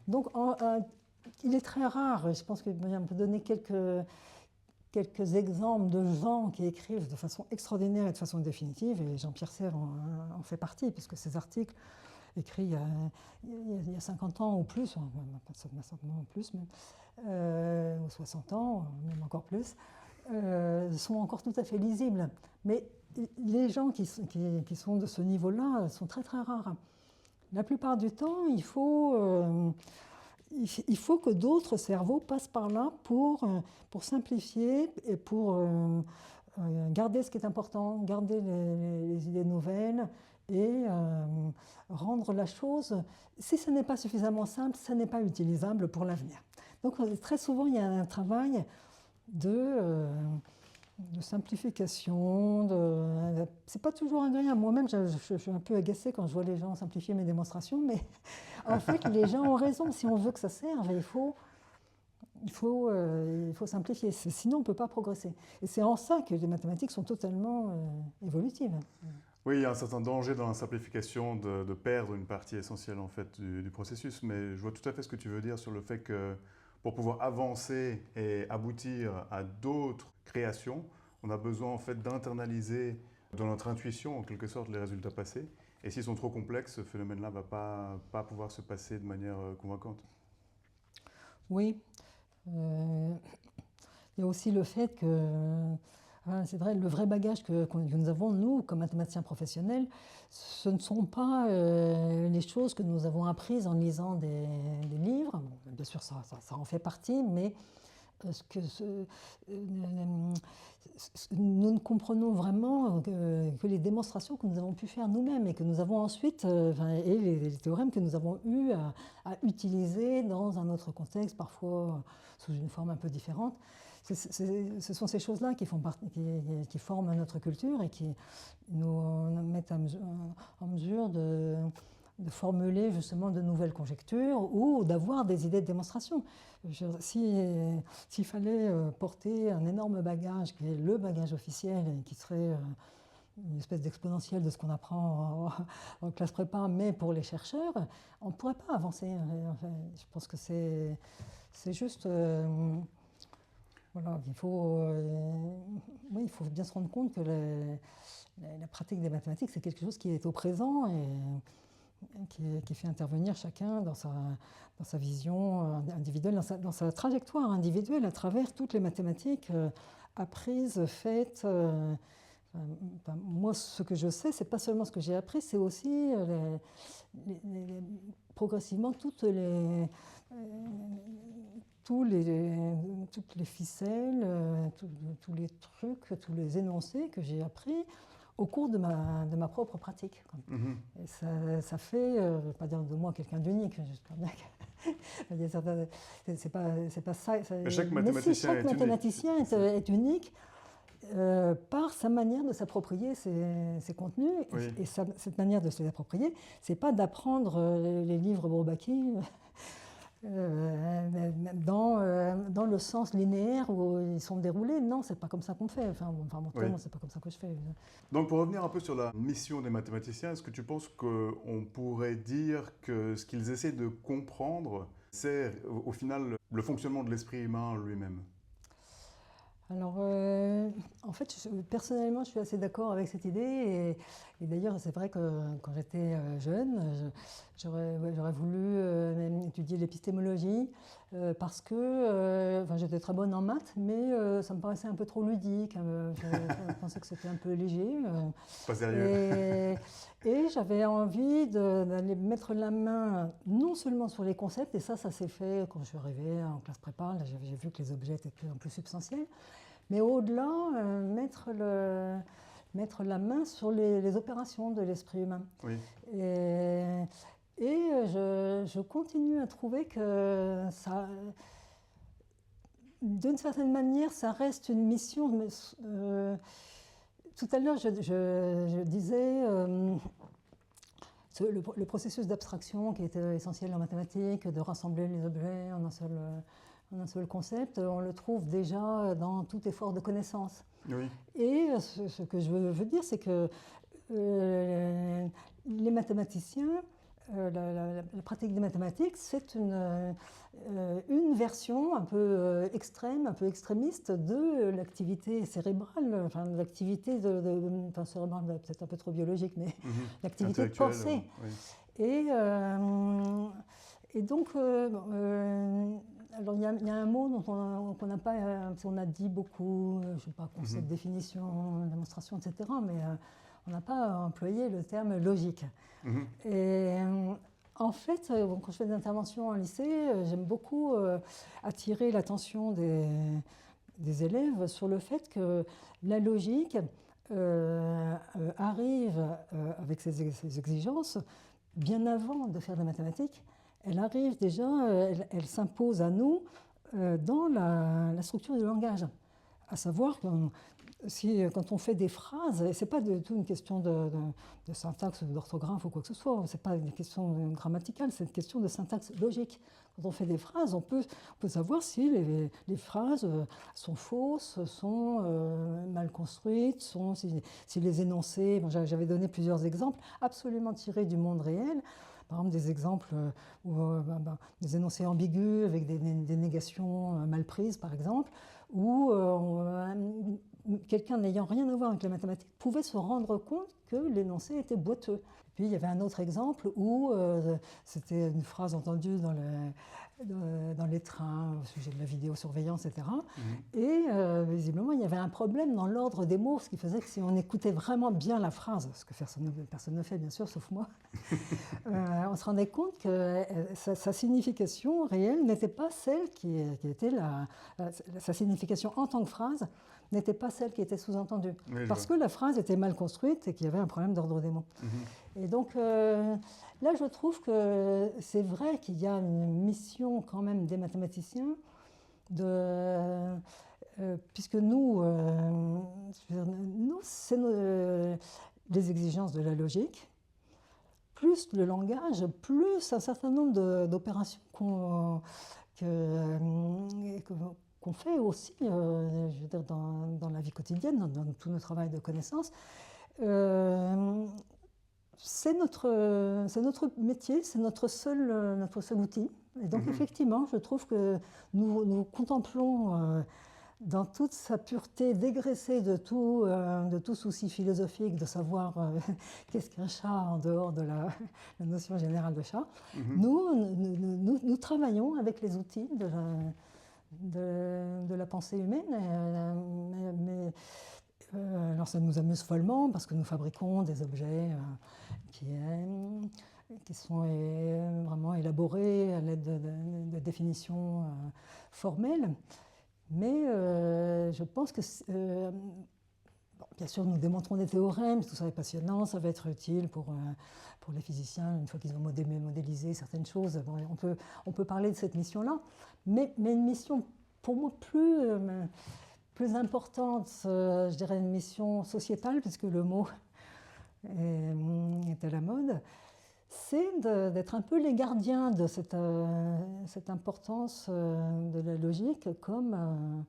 Donc, il est très rare, je pense qu'on peut donner quelques exemples de gens qui écrivent de façon extraordinaire et de façon définitive, et Jean-Pierre Serre en fait partie, puisque ses articles écrits il y a 50 ans ou plus, pas certainement plus, même, ou 60 ans, même encore plus, sont encore tout à fait lisibles. Mais les gens qui sont de ce niveau-là sont très très rares. La plupart du temps, il faut que d'autres cerveaux passent par là pour simplifier et pour garder ce qui est important, garder les idées nouvelles et rendre la chose, si ce n'est pas suffisamment simple, ça n'est pas utilisable pour l'avenir. Donc très souvent, il y a un travail de simplification, c'est pas toujours agréable. Moi-même, je suis un peu agacée quand je vois les gens simplifier mes démonstrations, mais en fait, les gens ont raison. Si on veut que ça serve, il faut simplifier. Sinon, on ne peut pas progresser. Et c'est en ça que les mathématiques sont totalement évolutives. Oui, il y a un certain danger dans la simplification de perdre une partie essentielle en fait, du processus, mais je vois tout à fait ce que tu veux dire sur le fait que pour pouvoir avancer et aboutir à d'autres créations, on a besoin en fait d'internaliser dans notre intuition en quelque sorte les résultats passés. Et s'ils sont trop complexes, ce phénomène-là ne va pas pouvoir se passer de manière convaincante. Oui. Il y a aussi le fait que, c'est vrai, le vrai bagage que nous avons, nous, comme mathématiciens professionnels, ce ne sont pas les choses que nous avons apprises en lisant des livres. Bon, bien sûr, ça en fait partie, mais nous ne comprenons vraiment que les démonstrations que nous avons pu faire nous-mêmes et que nous avons ensuite, et les théorèmes que nous avons eu à utiliser dans un autre contexte, parfois sous une forme un peu différente. Ce sont ces choses-là qui forment notre culture et qui nous mettent en mesure de formuler justement de nouvelles conjectures ou d'avoir des idées de démonstration. S'il fallait porter un énorme bagage, qui est le bagage officiel, et qui serait une espèce d'exponentielle de ce qu'on apprend en classe prépa, mais pour les chercheurs, on ne pourrait pas avancer. Enfin, je pense que c'est juste... voilà, oui, il faut bien se rendre compte que la pratique des mathématiques, c'est quelque chose qui est au présent et qui fait intervenir chacun dans sa vision individuelle, dans sa trajectoire individuelle à travers toutes les mathématiques apprises, faites. Moi, ce que je sais, c'est pas seulement ce que j'ai appris, c'est aussi progressivement toutes les ficelles, tous les trucs, tous les énoncés que j'ai appris au cours de ma propre pratique. Et ça fait, je ne vais pas dire de moi quelqu'un d'unique, j'espère bien que c'est pas ça. Mais chaque mathématicien est unique. Par sa manière de s'approprier ses contenus. Oui. Et cette manière de se les approprier, ce n'est pas d'apprendre les livres Bourbaki dans le sens linéaire où ils sont déroulés. Non, ce n'est pas comme ça qu'on fait. Enfin, oui. C'est pas comme ça que je fais. Donc, pour revenir un peu sur la mission des mathématiciens, est-ce que tu penses qu'on pourrait dire que ce qu'ils essaient de comprendre, c'est au final le fonctionnement de l'esprit humain lui-même? Alors, en fait, personnellement, je suis assez d'accord avec cette idée. Et d'ailleurs, c'est vrai que quand j'étais jeune, j'aurais voulu étudier l'épistémologie parce que j'étais très bonne en maths, mais ça me paraissait un peu trop ludique. Je pensais que c'était un peu léger. Pas sérieux. Et j'avais envie d'aller mettre la main non seulement sur les concepts, et ça s'est fait quand je suis arrivée en classe prépa, j'ai vu que les objets étaient de plus en plus substantiels, mais au-delà, mettre la main sur les opérations de l'esprit humain. Oui. Et je continue à trouver que ça, d'une certaine manière, ça reste une mission. Tout à l'heure, je disais le processus d'abstraction qui était essentiel en mathématiques, de rassembler les objets en un seul concept, on le trouve déjà dans tout effort de connaissance. Oui. Et ce que je veux dire, c'est que les mathématiciens, la pratique des mathématiques, c'est une version un peu extrême, un peu extrémiste de l'activité cérébrale, enfin l'activité cérébrale, peut-être un peu trop biologique, mais l'activité de pensée. Oui. Et donc, alors il y a un mot dont on n'a pas, on a dit beaucoup, je ne sais pas, concept, définition, démonstration, etc., mais on n'a pas employé le terme logique. Et en fait, quand je fais des interventions en lycée, j'aime beaucoup attirer l'attention des élèves sur le fait que la logique arrive avec ses exigences bien avant de faire des mathématiques. Elle arrive déjà, elle s'impose à nous dans la structure du langage. À savoir que quand on fait des phrases, ce n'est pas du tout une question de syntaxe ou d'orthographe ou quoi que ce soit, ce n'est pas une question grammaticale, c'est une question de syntaxe logique. Quand on fait des phrases, on peut savoir si les phrases sont fausses, sont mal construites, si les énoncés... Bon, j'avais donné plusieurs exemples absolument tirés du monde réel. Par exemple, des exemples des énoncés ambigus avec des négations mal prises, par exemple, où quelqu'un n'ayant rien à voir avec la mathématique pouvait se rendre compte que l'énoncé était boiteux. Puis il y avait un autre exemple où c'était une phrase entendue dans les trains au sujet de la vidéosurveillance, etc. Et visiblement, il y avait un problème dans l'ordre des mots, ce qui faisait que si on écoutait vraiment bien la phrase, ce que personne ne fait bien sûr, sauf moi, on se rendait compte que sa signification réelle n'était pas celle qui était sa signification en tant que phrase n'était pas celle qui était sous-entendue. Oui, parce que la phrase était mal construite et qu'il y avait un problème d'ordre des mots. Et donc là, je trouve que c'est vrai qu'il y a une mission quand même des mathématiciens puisque nous c'est les exigences de la logique, plus le langage, plus un certain nombre d'opérations qu'on fait aussi je veux dire, dans la vie quotidienne, dans tout notre travail de connaissance. Euh, c'est notre métier, c'est notre seul outil. Et donc effectivement, je trouve que nous contemplons dans toute sa pureté dégraissée de tout souci philosophique, de savoir qu'est-ce qu'un chat en dehors de la notion générale de chat. Nous travaillons avec les outils de la pensée humaine, alors ça nous amuse follement parce que nous fabriquons des objets qui sont vraiment élaborés à l'aide de définitions formelles. Mais je pense que, bon, bien sûr, nous démontrons des théorèmes, tout ça est passionnant, ça va être utile pour les physiciens, une fois qu'ils ont modélisé certaines choses. Bon, on peut parler de cette mission-là, mais une mission, pour moi, plus importante, je dirais une mission sociétale, puisque le mot est à la mode, c'est d'être un peu les gardiens de cette importance de la logique comme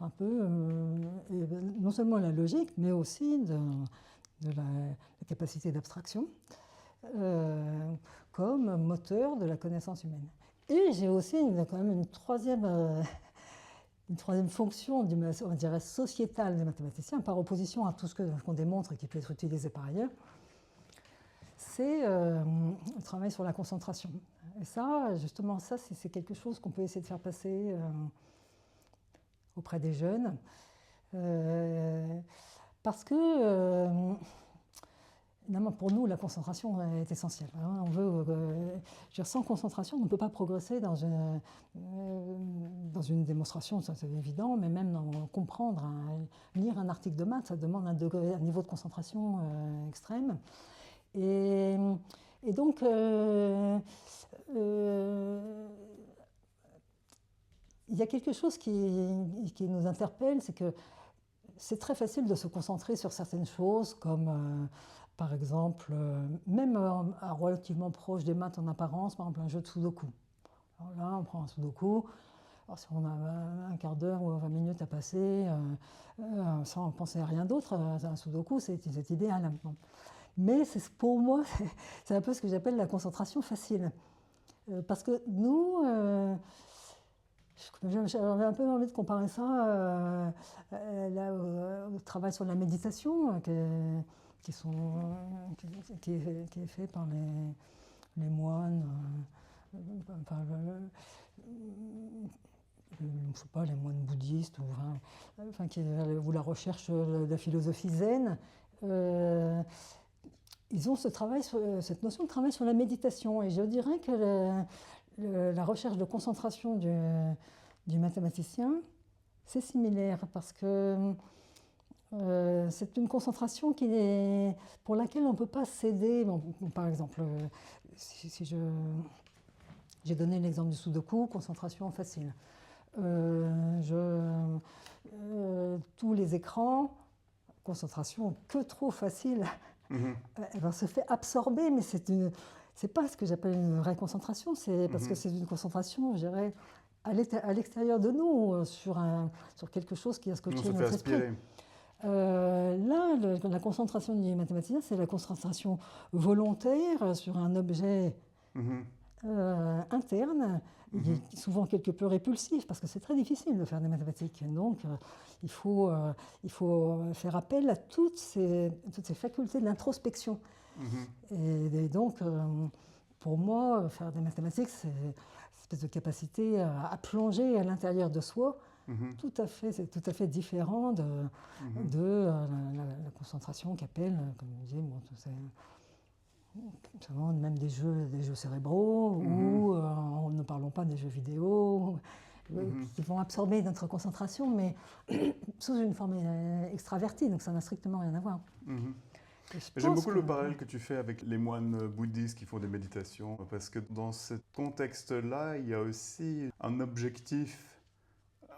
un peu, non seulement la logique, mais aussi de la capacité d'abstraction comme moteur de la connaissance humaine. Et j'ai aussi quand même une troisième fonction, on dirait sociétale des mathématiciens, par opposition à tout ce qu'on démontre et qui peut être utilisé par ailleurs, c'est le travail sur la concentration. Et ça, justement, c'est quelque chose qu'on peut essayer de faire passer auprès des jeunes. Parce que, évidemment, pour nous, la concentration est essentielle. On veut, sans concentration, on ne peut pas progresser dans une démonstration, ça c'est évident, mais même dans comprendre, lire un article de maths, ça demande un niveau de concentration extrême. Et donc, il y a quelque chose qui nous interpelle, c'est que c'est très facile de se concentrer sur certaines choses, comme par exemple, même relativement proche des maths en apparence, par exemple un jeu de Sudoku. Alors là, on prend un Sudoku. Alors, si on a un quart d'heure ou 20 minutes à passer sans penser à rien d'autre, un Sudoku, c'est idéal. Mais pour moi, c'est un peu ce que j'appelle la concentration facile. Parce que nous, j'avais un peu envie de comparer ça au travail sur la méditation qui est fait par les moines, je ne sais pas, les moines bouddhistes, ou la recherche de la philosophie zen. Ils ont cette notion de travail sur la méditation. Et je dirais que la recherche de concentration du mathématicien, c'est similaire parce que c'est une concentration pour laquelle on ne peut pas céder. Bon, par exemple, si j'ai donné l'exemple du Sudoku, concentration facile. Tous les écrans, concentration que trop facile. Elle se fait absorber, mais c'est pas ce que j'appelle une vraie concentration, c'est parce que c'est une concentration, je dirais, à l'extérieur de nous, sur quelque chose qui a scotché notre esprit. Là, la concentration du mathématicien, c'est la concentration volontaire sur un objet interne, souvent quelque peu répulsif, parce que c'est très difficile de faire des mathématiques. Donc, il faut faire appel à toutes ces facultés de l'introspection. Et donc, pour moi, faire des mathématiques, c'est une espèce de capacité à plonger à l'intérieur de soi. C'est tout à fait différent de la concentration qu'appelle, comme je disais, même des jeux cérébraux, ou ne parlons pas des jeux vidéo, qui vont absorber notre concentration, mais sous une forme extravertie, donc ça n'a strictement rien à voir. J'aime beaucoup le parallèle que tu fais avec les moines bouddhistes qui font des méditations, parce que dans ce contexte-là, il y a aussi un objectif,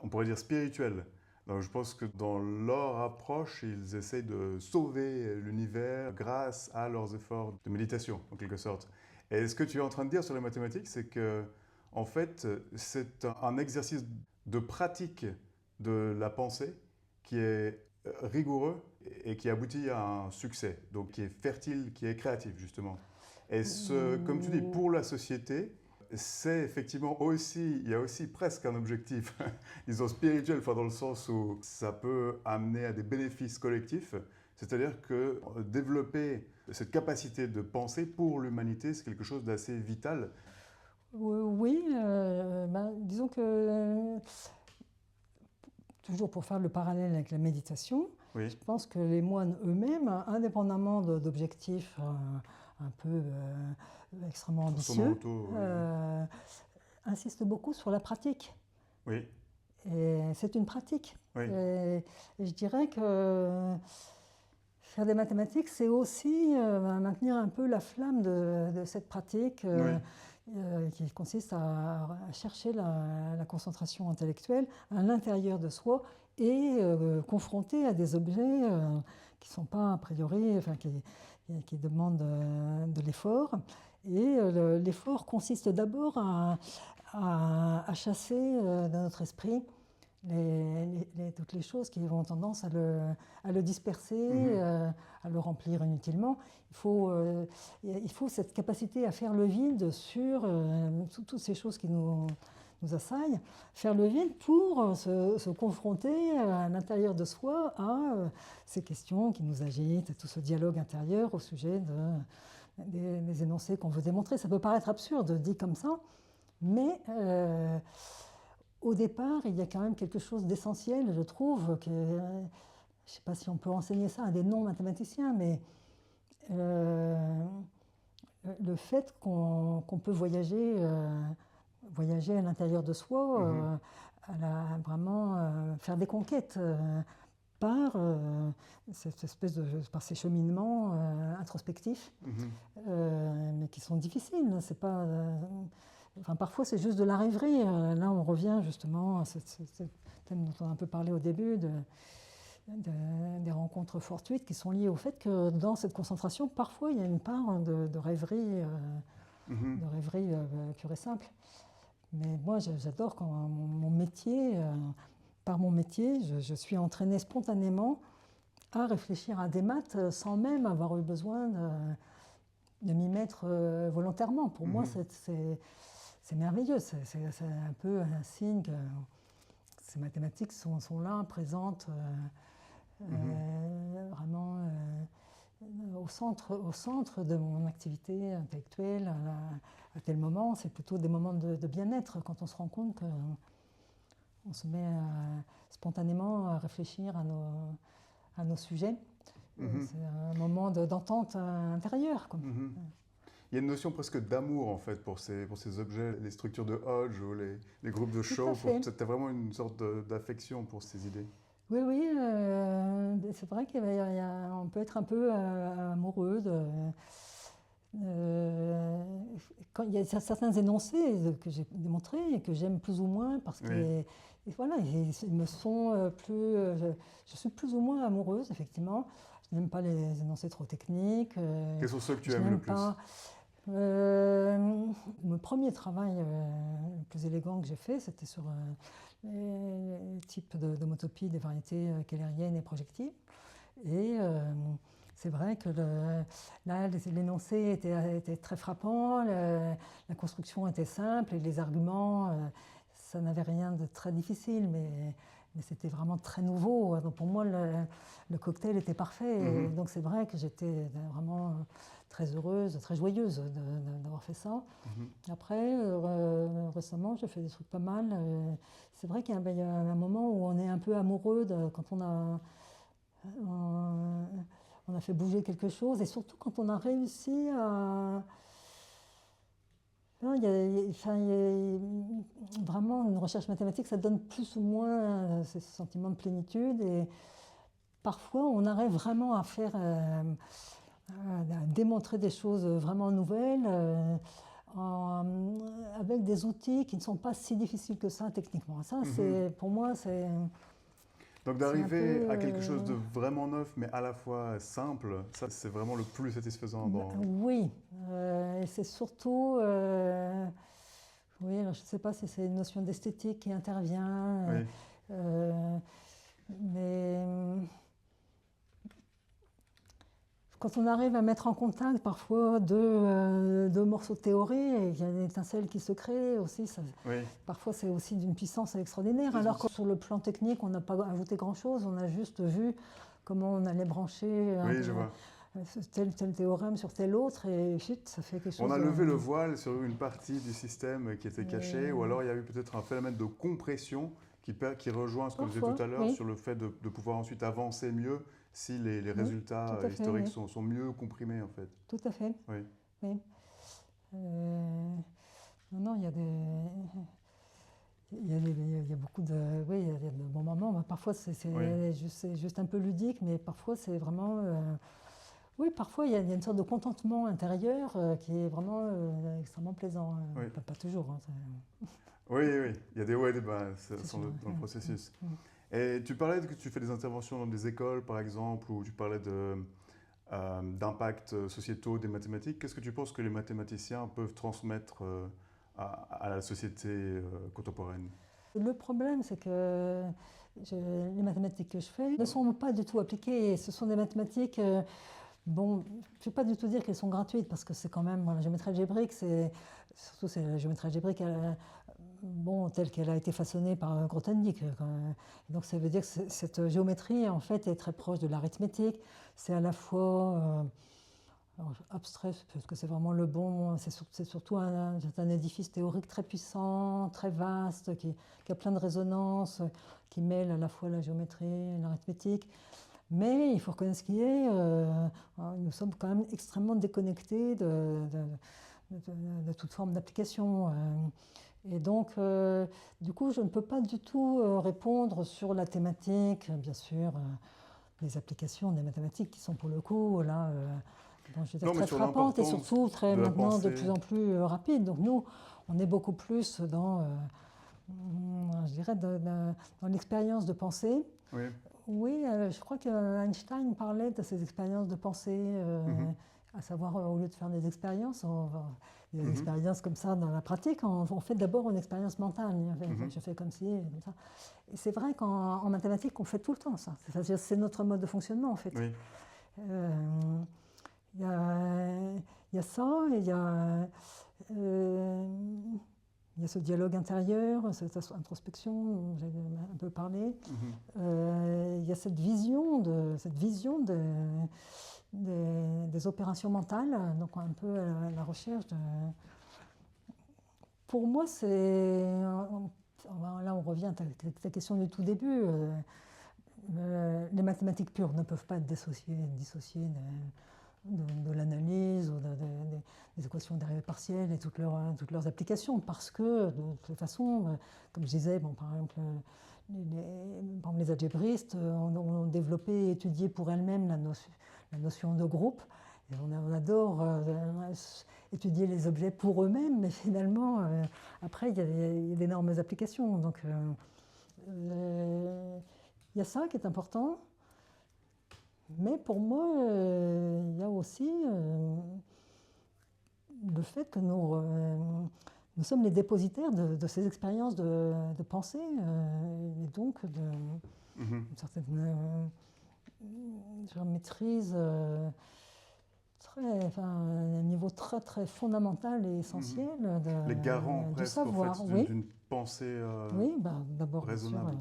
on pourrait dire spirituel. Donc, je pense que dans leur approche, ils essayent de sauver l'univers grâce à leurs efforts de méditation, en quelque sorte. Et ce que tu es en train de dire sur les mathématiques, c'est que, en fait, c'est un exercice de pratique de la pensée qui est rigoureux et qui aboutit à un succès, donc qui est fertile, qui est créatif justement. Et comme tu dis, pour la société, c'est effectivement aussi, il y a aussi presque un objectif, disons spirituel, enfin dans le sens où ça peut amener à des bénéfices collectifs. C'est-à-dire que développer cette capacité de penser pour l'humanité, c'est quelque chose d'assez vital. Oui, disons que, toujours pour faire le parallèle avec la méditation, Oui. je pense que les moines eux-mêmes, indépendamment d'objectifs un peu extrêmement ambitieux, Oui. insistent beaucoup sur la pratique. Oui. Et c'est une pratique. Oui. Et je dirais que faire des mathématiques, c'est aussi maintenir un peu la flamme de cette pratique qui consiste à chercher la concentration intellectuelle à l'intérieur de soi et confronter à des objets qui ne sont pas a priori, enfin, qui demandent de l'effort. Et l'effort consiste d'abord à chasser dans notre esprit toutes les choses qui ont tendance à le disperser, à le remplir inutilement. Il faut cette capacité à faire le vide sur toutes ces choses qui nous assaillent, faire le vide pour se confronter à l'intérieur de soi à ces questions qui nous agitent, à tout ce dialogue intérieur au sujet des énoncés qu'on veut démontrer. Ça peut paraître absurde dit comme ça, mais au départ, il y a quand même quelque chose d'essentiel, je trouve, je ne sais pas si on peut enseigner ça à des non-mathématiciens, mais le fait qu'on peut voyager à l'intérieur de soi, vraiment faire des conquêtes par par ces cheminements introspectifs, mais qui sont difficiles. C'est pas... Enfin, parfois, c'est juste de la rêverie. Là, on revient justement à ce thème dont on a un peu parlé au début, des rencontres fortuites qui sont liées au fait que dans cette concentration, parfois, il y a une part de rêverie, pure et simple. Mais moi, j'adore quand mon métier, par mon métier, je suis entraînée spontanément à réfléchir à des maths sans même avoir eu besoin de m'y mettre volontairement. Pour moi, c'est merveilleux, c'est un peu un signe que ces mathématiques sont là, présentes, vraiment au centre de mon activité intellectuelle. À tel moment, c'est plutôt des moments de bien-être, quand on se rend compte qu'on se met spontanément à réfléchir à nos sujets. C'est un moment d'entente intérieure. Il y a une notion presque d'amour en fait pour ces objets, les structures de Hodge ou les groupes de Shor. Tu as vraiment une sorte d'affection pour ces idées. Oui, c'est vrai qu'on peut être un peu amoureux quand il y a certains énoncés que j'ai démontrés et que j'aime plus ou moins parce que voilà, ils me sont plus... je suis plus ou moins amoureuse, effectivement. Je n'aime pas les énoncés trop techniques. Quels sont ceux que tu aimes le plus? Mon premier travail le plus élégant que j'ai fait, c'était sur les types d'homotopie des variétés kehlériennes et projectives. Et c'est vrai que là, l'énoncé était très frappant, la construction était simple et les arguments, ça n'avait rien de très difficile, mais c'était vraiment très nouveau. Donc pour moi, le cocktail était parfait. Et donc c'est vrai que j'étais vraiment très heureuse, très joyeuse d'avoir fait ça. Après, récemment, j'ai fait des trucs pas mal. C'est vrai qu'il y a un moment où on est un peu amoureux quand on a fait bouger quelque chose, et surtout quand on a réussi à... Non, il y a vraiment une recherche mathématique, ça donne plus ou moins ce sentiment de plénitude, et parfois on arrive vraiment à faire, à démontrer des choses vraiment nouvelles avec des outils qui ne sont pas si difficiles que ça techniquement. Ça, pour moi, c'est... Donc d'arriver à quelque chose de vraiment neuf, mais à la fois simple, ça c'est vraiment le plus satisfaisant. Oui, et c'est surtout... oui, alors je ne sais pas si c'est une notion d'esthétique qui intervient, mais quand on arrive à mettre en contact parfois deux morceaux de théorie et qu'il y a une étincelle qui se crée aussi, Oui. parfois c'est aussi d'une puissance extraordinaire. Alors que sur le plan technique, on n'a pas ajouté grand-chose, on a juste vu comment on allait brancher Oui, je vois. tel théorème sur tel autre et chut, ça fait quelque chose. On a levé le voile sur une partie du système qui était cachée, ou alors il y a eu peut-être un phénomène de compression qui rejoint ce que je disais tout à l'heure oui. sur le fait de pouvoir ensuite avancer mieux si les résultats tout à fait, historiques oui. sont mieux comprimés en fait. Tout à fait. Oui. Oui. Non, il y a des... Il y a beaucoup de, oui, il y a de bons moments. Parfois, c'est juste un peu ludique, mais parfois, c'est vraiment... oui, parfois, il y a une sorte de contentement intérieur qui est vraiment extrêmement plaisant. Oui. Pas toujours. Hein, oui, il y a des hauts et des bas dans le processus. Et tu parlais que tu fais des interventions dans des écoles, par exemple, où tu parlais d'impacts sociétaux des mathématiques. Qu'est-ce que tu penses que les mathématiciens peuvent transmettre à la société contemporaine? Le problème, c'est que les mathématiques que je fais ne sont pas du tout appliquées. Ce sont des mathématiques... bon, je ne vais pas du tout dire qu'elles sont gratuites, parce que c'est quand même... la géométrie algébrique, surtout c'est la géométrie algébrique telle qu'elle a été façonnée par Grothendieck. Donc ça veut dire que cette géométrie, en fait, est très proche de l'arithmétique. C'est à la fois... abstrait, parce que c'est vraiment le bon... C'est surtout un édifice théorique très puissant, très vaste, qui a plein de résonances, qui mêle à la fois la géométrie et l'arithmétique. Mais il faut reconnaître ce qui est, nous sommes quand même extrêmement déconnectés de toute forme d'application. Et donc, du coup, je ne peux pas du tout répondre sur la thématique, bien sûr, des applications des mathématiques qui sont pour le coup là, je veux dire, très frappantes et surtout maintenant de plus en plus rapides. Donc nous, on est beaucoup plus dans, je dirais, dans l'expérience de pensée. Oui. Oui, je crois qu'Einstein parlait de ces expériences de pensée, à savoir, au lieu de faire des expériences, des expériences comme ça dans la pratique, on fait d'abord une expérience mentale. Je fais comme si, comme ça. Et c'est vrai qu'en mathématiques, on fait tout le temps ça. C'est notre mode de fonctionnement, en fait. Oui. Il y a ça, et il y a ce dialogue intérieur, cette introspection dont j'ai un peu parlé. Il y a cette vision des opérations mentales, donc un peu à la recherche de... Pour moi, là, on revient à ta question du tout début. Les mathématiques pures ne peuvent pas être dissociées de l'analyse ou des équations dérivées partielles et toutes leurs applications, parce que, de toute façon, comme je disais, par exemple, les algébristes ont développé et étudié pour elles-mêmes la notion de groupe. Et on adore étudier les objets pour eux-mêmes, mais finalement, après, il y a d'énormes applications. Donc, il y a ça qui est important. Mais pour moi, il y a aussi le fait que nous sommes les dépositaires de ces expériences de pensée, et donc d'une certaine maîtrise un niveau très très fondamental et essentiel les garants du presque, savoir. En fait, d'une pensée oui, d'abord raisonnable.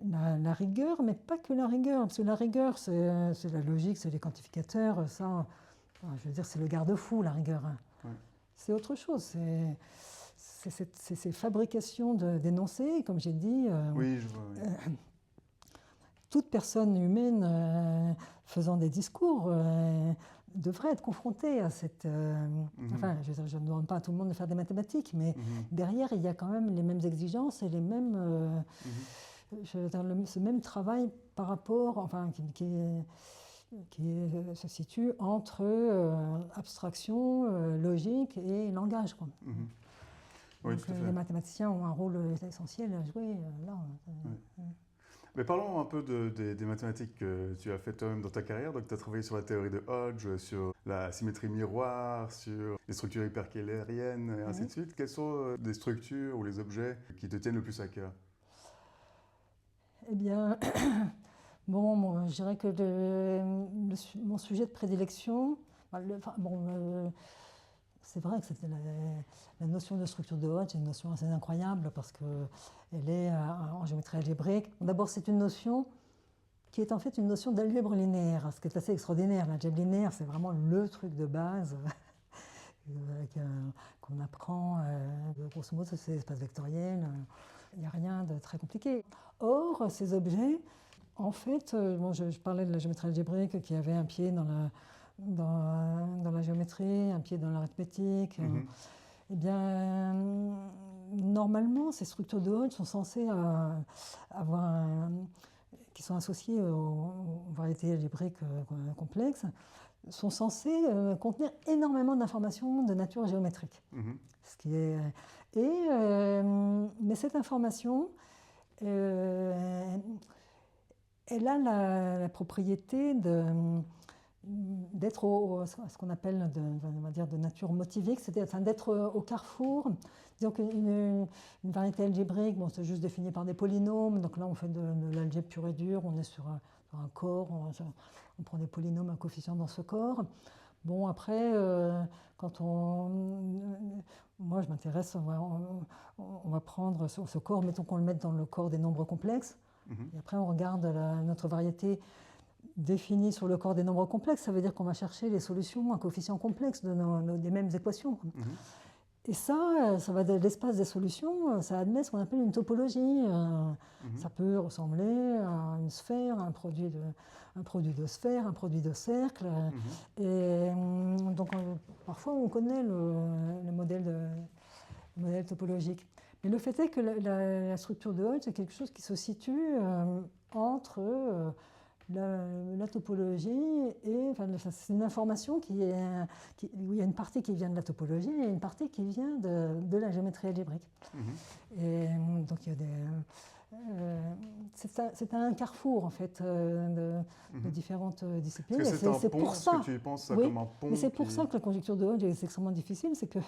La rigueur, mais pas que la rigueur, parce que la rigueur, c'est la logique, c'est les quantificateurs, ça, je veux dire, c'est le garde-fou, la rigueur. Ouais. C'est autre chose, c'est ces fabrications d'énoncés, comme j'ai dit. Oui, je vois. Oui. Toute personne humaine faisant des discours devrait être confrontée à cette... Enfin, je ne demande pas à tout le monde de faire des mathématiques, mais derrière, il y a quand même les mêmes exigences et les mêmes... ce même travail par rapport, enfin, qui se situe entre abstraction, logique et langage, quoi. Oui, donc, les mathématiciens ont un rôle essentiel à jouer là. Mais parlons un peu des mathématiques que tu as fait toi-même dans ta carrière. Donc, tu as travaillé sur la théorie de Hodge, sur la symétrie miroir, sur les structures hyperkählériennes, et ainsi de suite. Quelles sont les structures ou les objets qui te tiennent le plus à cœur? Eh bien, Bon, je dirais que mon sujet de prédilection, c'est vrai que c'était la notion de structure de Hodge, c'est une notion assez incroyable parce qu'elle est en géométrie algébrique. D'abord, c'est une notion qui est en fait une notion d'algèbre linéaire, ce qui est assez extraordinaire. L'algèbre linéaire, c'est vraiment le truc de base qu'on apprend. Grosso modo, c'est l'espace vectoriel. Il n'y a rien de très compliqué. Or, ces objets, en fait, je parlais de la géométrie algébrique qui avait un pied dans la géométrie, un pied dans l'arithmétique. Eh bien, normalement, ces structures de Hodge sont censées qui sont associées aux variétés algébriques complexes, sont censées contenir énormément d'informations de nature géométrique. Ce qui est, mais cette information, elle a la propriété d'être ce qu'on appelle on va dire de nature motivique, c'est-à-dire d'être au carrefour. Disons qu'une variété algébrique, c'est juste défini par des polynômes, donc là on fait de l'algèbre pure et dure, on est sur un corps, on prend des polynômes, un coefficient dans ce corps. Bon, après, moi je m'intéresse, on va prendre ce corps, mettons qu'on le mette dans le corps des nombres complexes, et après on regarde notre variété définie sur le corps des nombres complexes, ça veut dire qu'on va chercher les solutions à coefficients complexes des mêmes équations. Et ça va de l'espace des solutions, ça admet ce qu'on appelle une topologie. Ça peut ressembler à une sphère, un produit de sphère, un produit de cercle. Et donc parfois on connaît le modèle topologique. Mais le fait est que la structure de Hodge, c'est quelque chose qui se situe entre la topologie et c'est une information où il y a une partie qui vient de la topologie et une partie qui vient de la géométrie algébrique. Et donc il y a c'est un carrefour en fait de différentes disciplines. C'est pour ça que tu penses ça comme un pont. Mais c'est pour ça que la conjecture de Hodge est extrêmement difficile, c'est que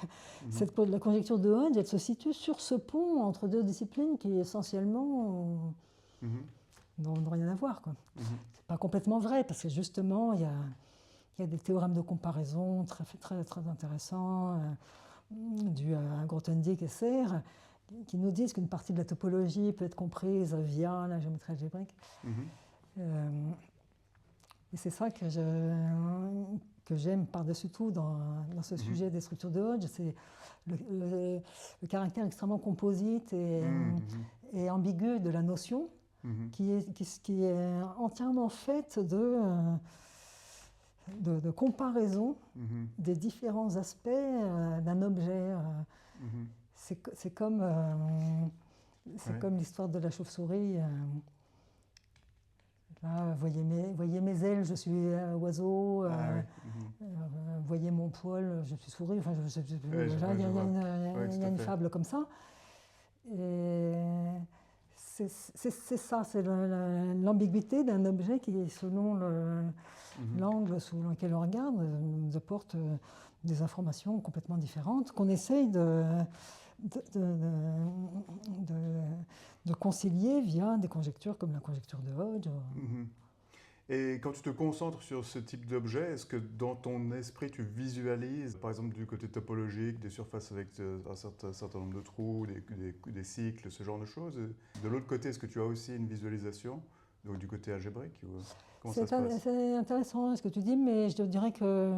la conjecture de Hodge, elle se situe sur ce pont entre deux disciplines qui essentiellement n'ont rien à voir. C'est pas complètement vrai, parce que justement, il y a des théorèmes de comparaison très, très, très intéressants, dus à Grothendieck et Serre, qui nous disent qu'une partie de la topologie peut être comprise via la géométrie algébrique. Et c'est ça que j'aime par-dessus tout dans ce sujet des structures de Hodge, c'est le caractère extrêmement composite et ambigu de la notion, qui est entièrement faite de comparaison des différents aspects d'un objet. C'est comme l'histoire de la chauve-souris. Là, voyez mes ailes, je suis oiseau. Voyez mon poil, je suis souris. Enfin, il y a une fable comme ça. Et c'est ça, c'est l'ambiguïté d'un objet qui, selon l'angle sous lequel on regarde, nous apporte des informations complètement différentes qu'on essaye de concilier via des conjectures comme la conjecture de Hodge. Et quand tu te concentres sur ce type d'objet, est-ce que dans ton esprit tu visualises, par exemple du côté topologique, des surfaces avec un certain nombre de trous, des cycles, ce genre de choses? De l'autre côté, est-ce que tu as aussi une visualisation, donc du côté algébrique? Comment ça se passe? C'est intéressant ce que tu dis, mais je te dirais que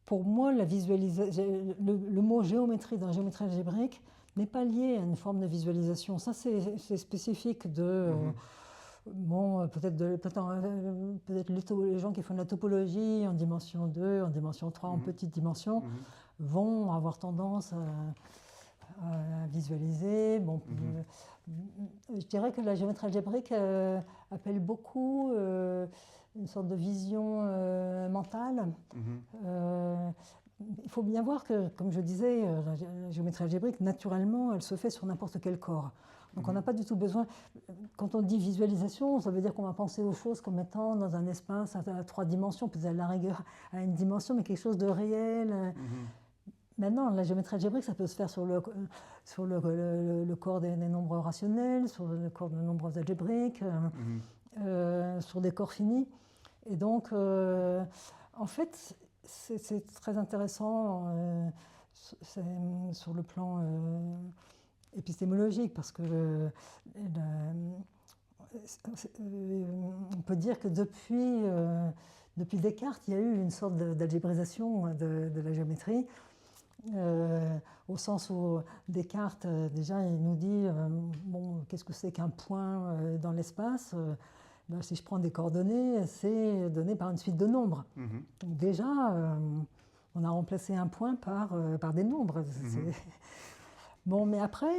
pour moi, la visualisation, le mot géométrie dans la géométrie algébrique n'est pas lié à une forme de visualisation. Ça, c'est spécifique de... Bon, peut-être les gens qui font de la topologie en dimension 2, en dimension 3, en petite dimension, vont avoir tendance à visualiser. Bon, je dirais que la géométrie algébrique appelle beaucoup une sorte de vision mentale. Il faut bien voir que, comme je disais, la géométrie algébrique, naturellement, elle se fait sur n'importe quel corps. Donc on n'a pas du tout besoin, quand on dit visualisation, ça veut dire qu'on va penser aux choses comme étant dans un espace à 3 dimensions, peut-être à la rigueur à une dimension, mais quelque chose de réel. Maintenant, la géométrie algébrique, ça peut se faire sur le corps des nombres rationnels, sur le corps de nombres algébriques. sur des corps finis. Et donc, en fait, c'est très intéressant sur le plan épistémologique, parce que on peut dire que depuis Descartes, il y a eu une sorte d'algébrisation de la géométrie, au sens où Descartes, déjà, il nous dit bon, qu'est-ce que c'est qu'un point dans l'espace? Ben, si je prends des coordonnées, c'est donné par une suite de nombres. Donc déjà, on a remplacé un point par des nombres. Bon, mais après,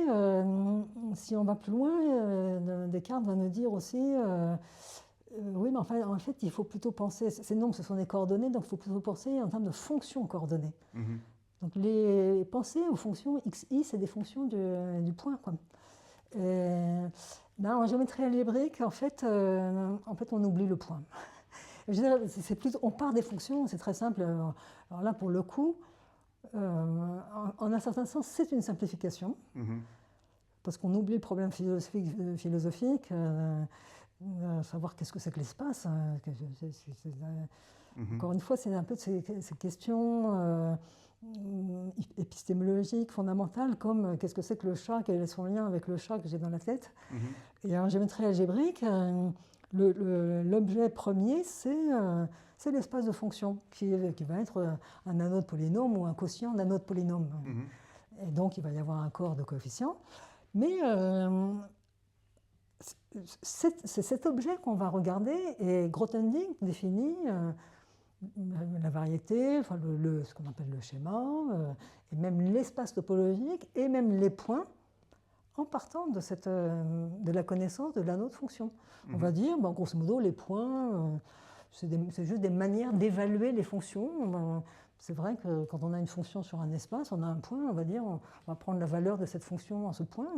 si on va plus loin, Descartes va nous dire aussi oui, mais en fait, il faut plutôt penser, ces nombres, ce sont des coordonnées, donc il faut plutôt penser en termes de fonctions coordonnées. Donc penser aux fonctions xi, c'est des fonctions du point, quoi. Ben, en géométrie algébrique, en fait, on oublie le point. Je veux dire, on part des fonctions, c'est très simple. Alors là, pour le coup, en un certain sens, c'est une simplification, parce qu'on oublie le problème philosophique, savoir qu'est-ce que c'est que l'espace. Encore une fois, c'est un peu de ces questions épistémologiques fondamentales, comme qu'est-ce que c'est que le chat, quel est son lien avec le chat que j'ai dans la tête. Et en géométrie algébrique, l'objet premier, c'est l'espace de fonction, qui va être un anneau de polynôme ou un quotient d'un autre polynôme. Et donc, il va y avoir un corps de coefficients. Mais c'est cet objet qu'on va regarder, et Grothendieck définit la variété, enfin ce qu'on appelle le schéma, et même l'espace topologique, et même les points, en partant de la connaissance de l'anneau de fonction. On va dire, ben, grosso modo, les points, c'est juste des manières d'évaluer les fonctions. C'est vrai que quand on a une fonction sur un espace, on a un point, on va dire, on va prendre la valeur de cette fonction en ce point.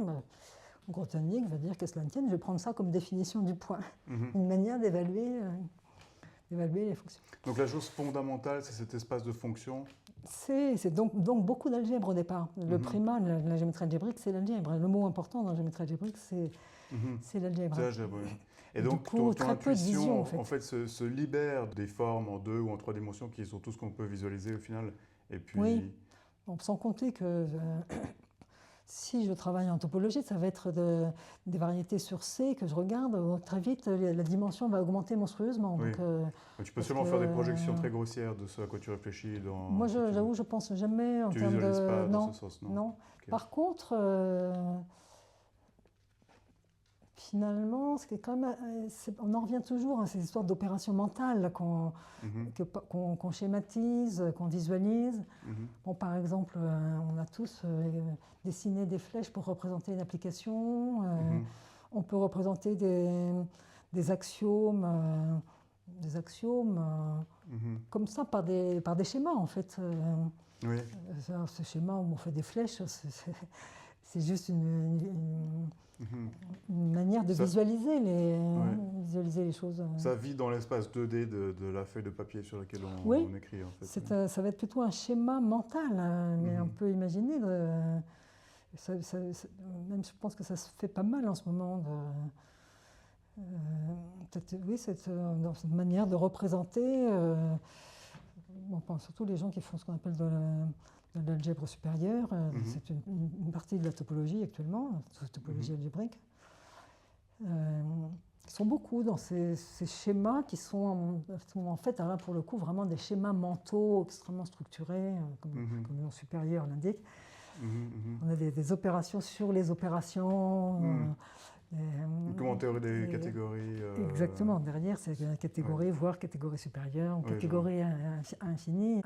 Grothendieck va dire, qu'à cela ne tienne, je vais prendre ça comme définition du point. Une manière d'évaluer les fonctions. Donc la chose fondamentale, c'est cet espace de fonction. C'est donc beaucoup d'algèbre au départ. Le primat de la géométrie algébrique, c'est l'algèbre. Le mot important dans la géométrie algébrique, c'est l'algèbre. C'est l'algèbre, oui. Et du donc, coup, ton très peu de intuition, vision, en fait. se libère des formes en 2 ou en 3 dimensions qui sont tout ce qu'on peut visualiser au final. Et puis... Oui, bon, sans compter que si je travaille en topologie, ça va être des variétés sur C que je regarde. Très vite, la dimension va augmenter monstrueusement. Oui. Donc, tu peux seulement faire des projections très grossières de ce à quoi tu réfléchis. Moi, j'avoue, je ne pense jamais en termes de... Tu visualises pas dans ce sens, non. Okay. Par contre... finalement, on en revient toujours à ces histoires d'opérations mentales qu'on schématise, qu'on visualise. Bon, par exemple, on a tous dessiné des flèches pour représenter une application. On peut représenter des axiomes, comme ça par des schémas, en fait. Oui. Ce schéma où on fait des flèches, c'est juste une manière de visualiser les choses. Ça vit dans l'espace 2D de la feuille de papier sur laquelle on écrit, en fait. Ça va être plutôt un schéma mental, mais on peut imaginer... même je pense que ça se fait pas mal en ce moment. Cette manière de représenter... surtout les gens qui font ce qu'on appelle de l'algèbre supérieure, c'est une partie de la topologie actuellement, la topologie algébrique. Ils sont beaucoup dans ces schémas qui sont en fait, là, pour le coup, vraiment des schémas mentaux extrêmement structurés, comme le nom supérieur l'indique. On a des opérations sur les opérations. Comme en théorie des catégories. Exactement, derrière c'est catégorie, voire catégorie supérieure, catégorie infini,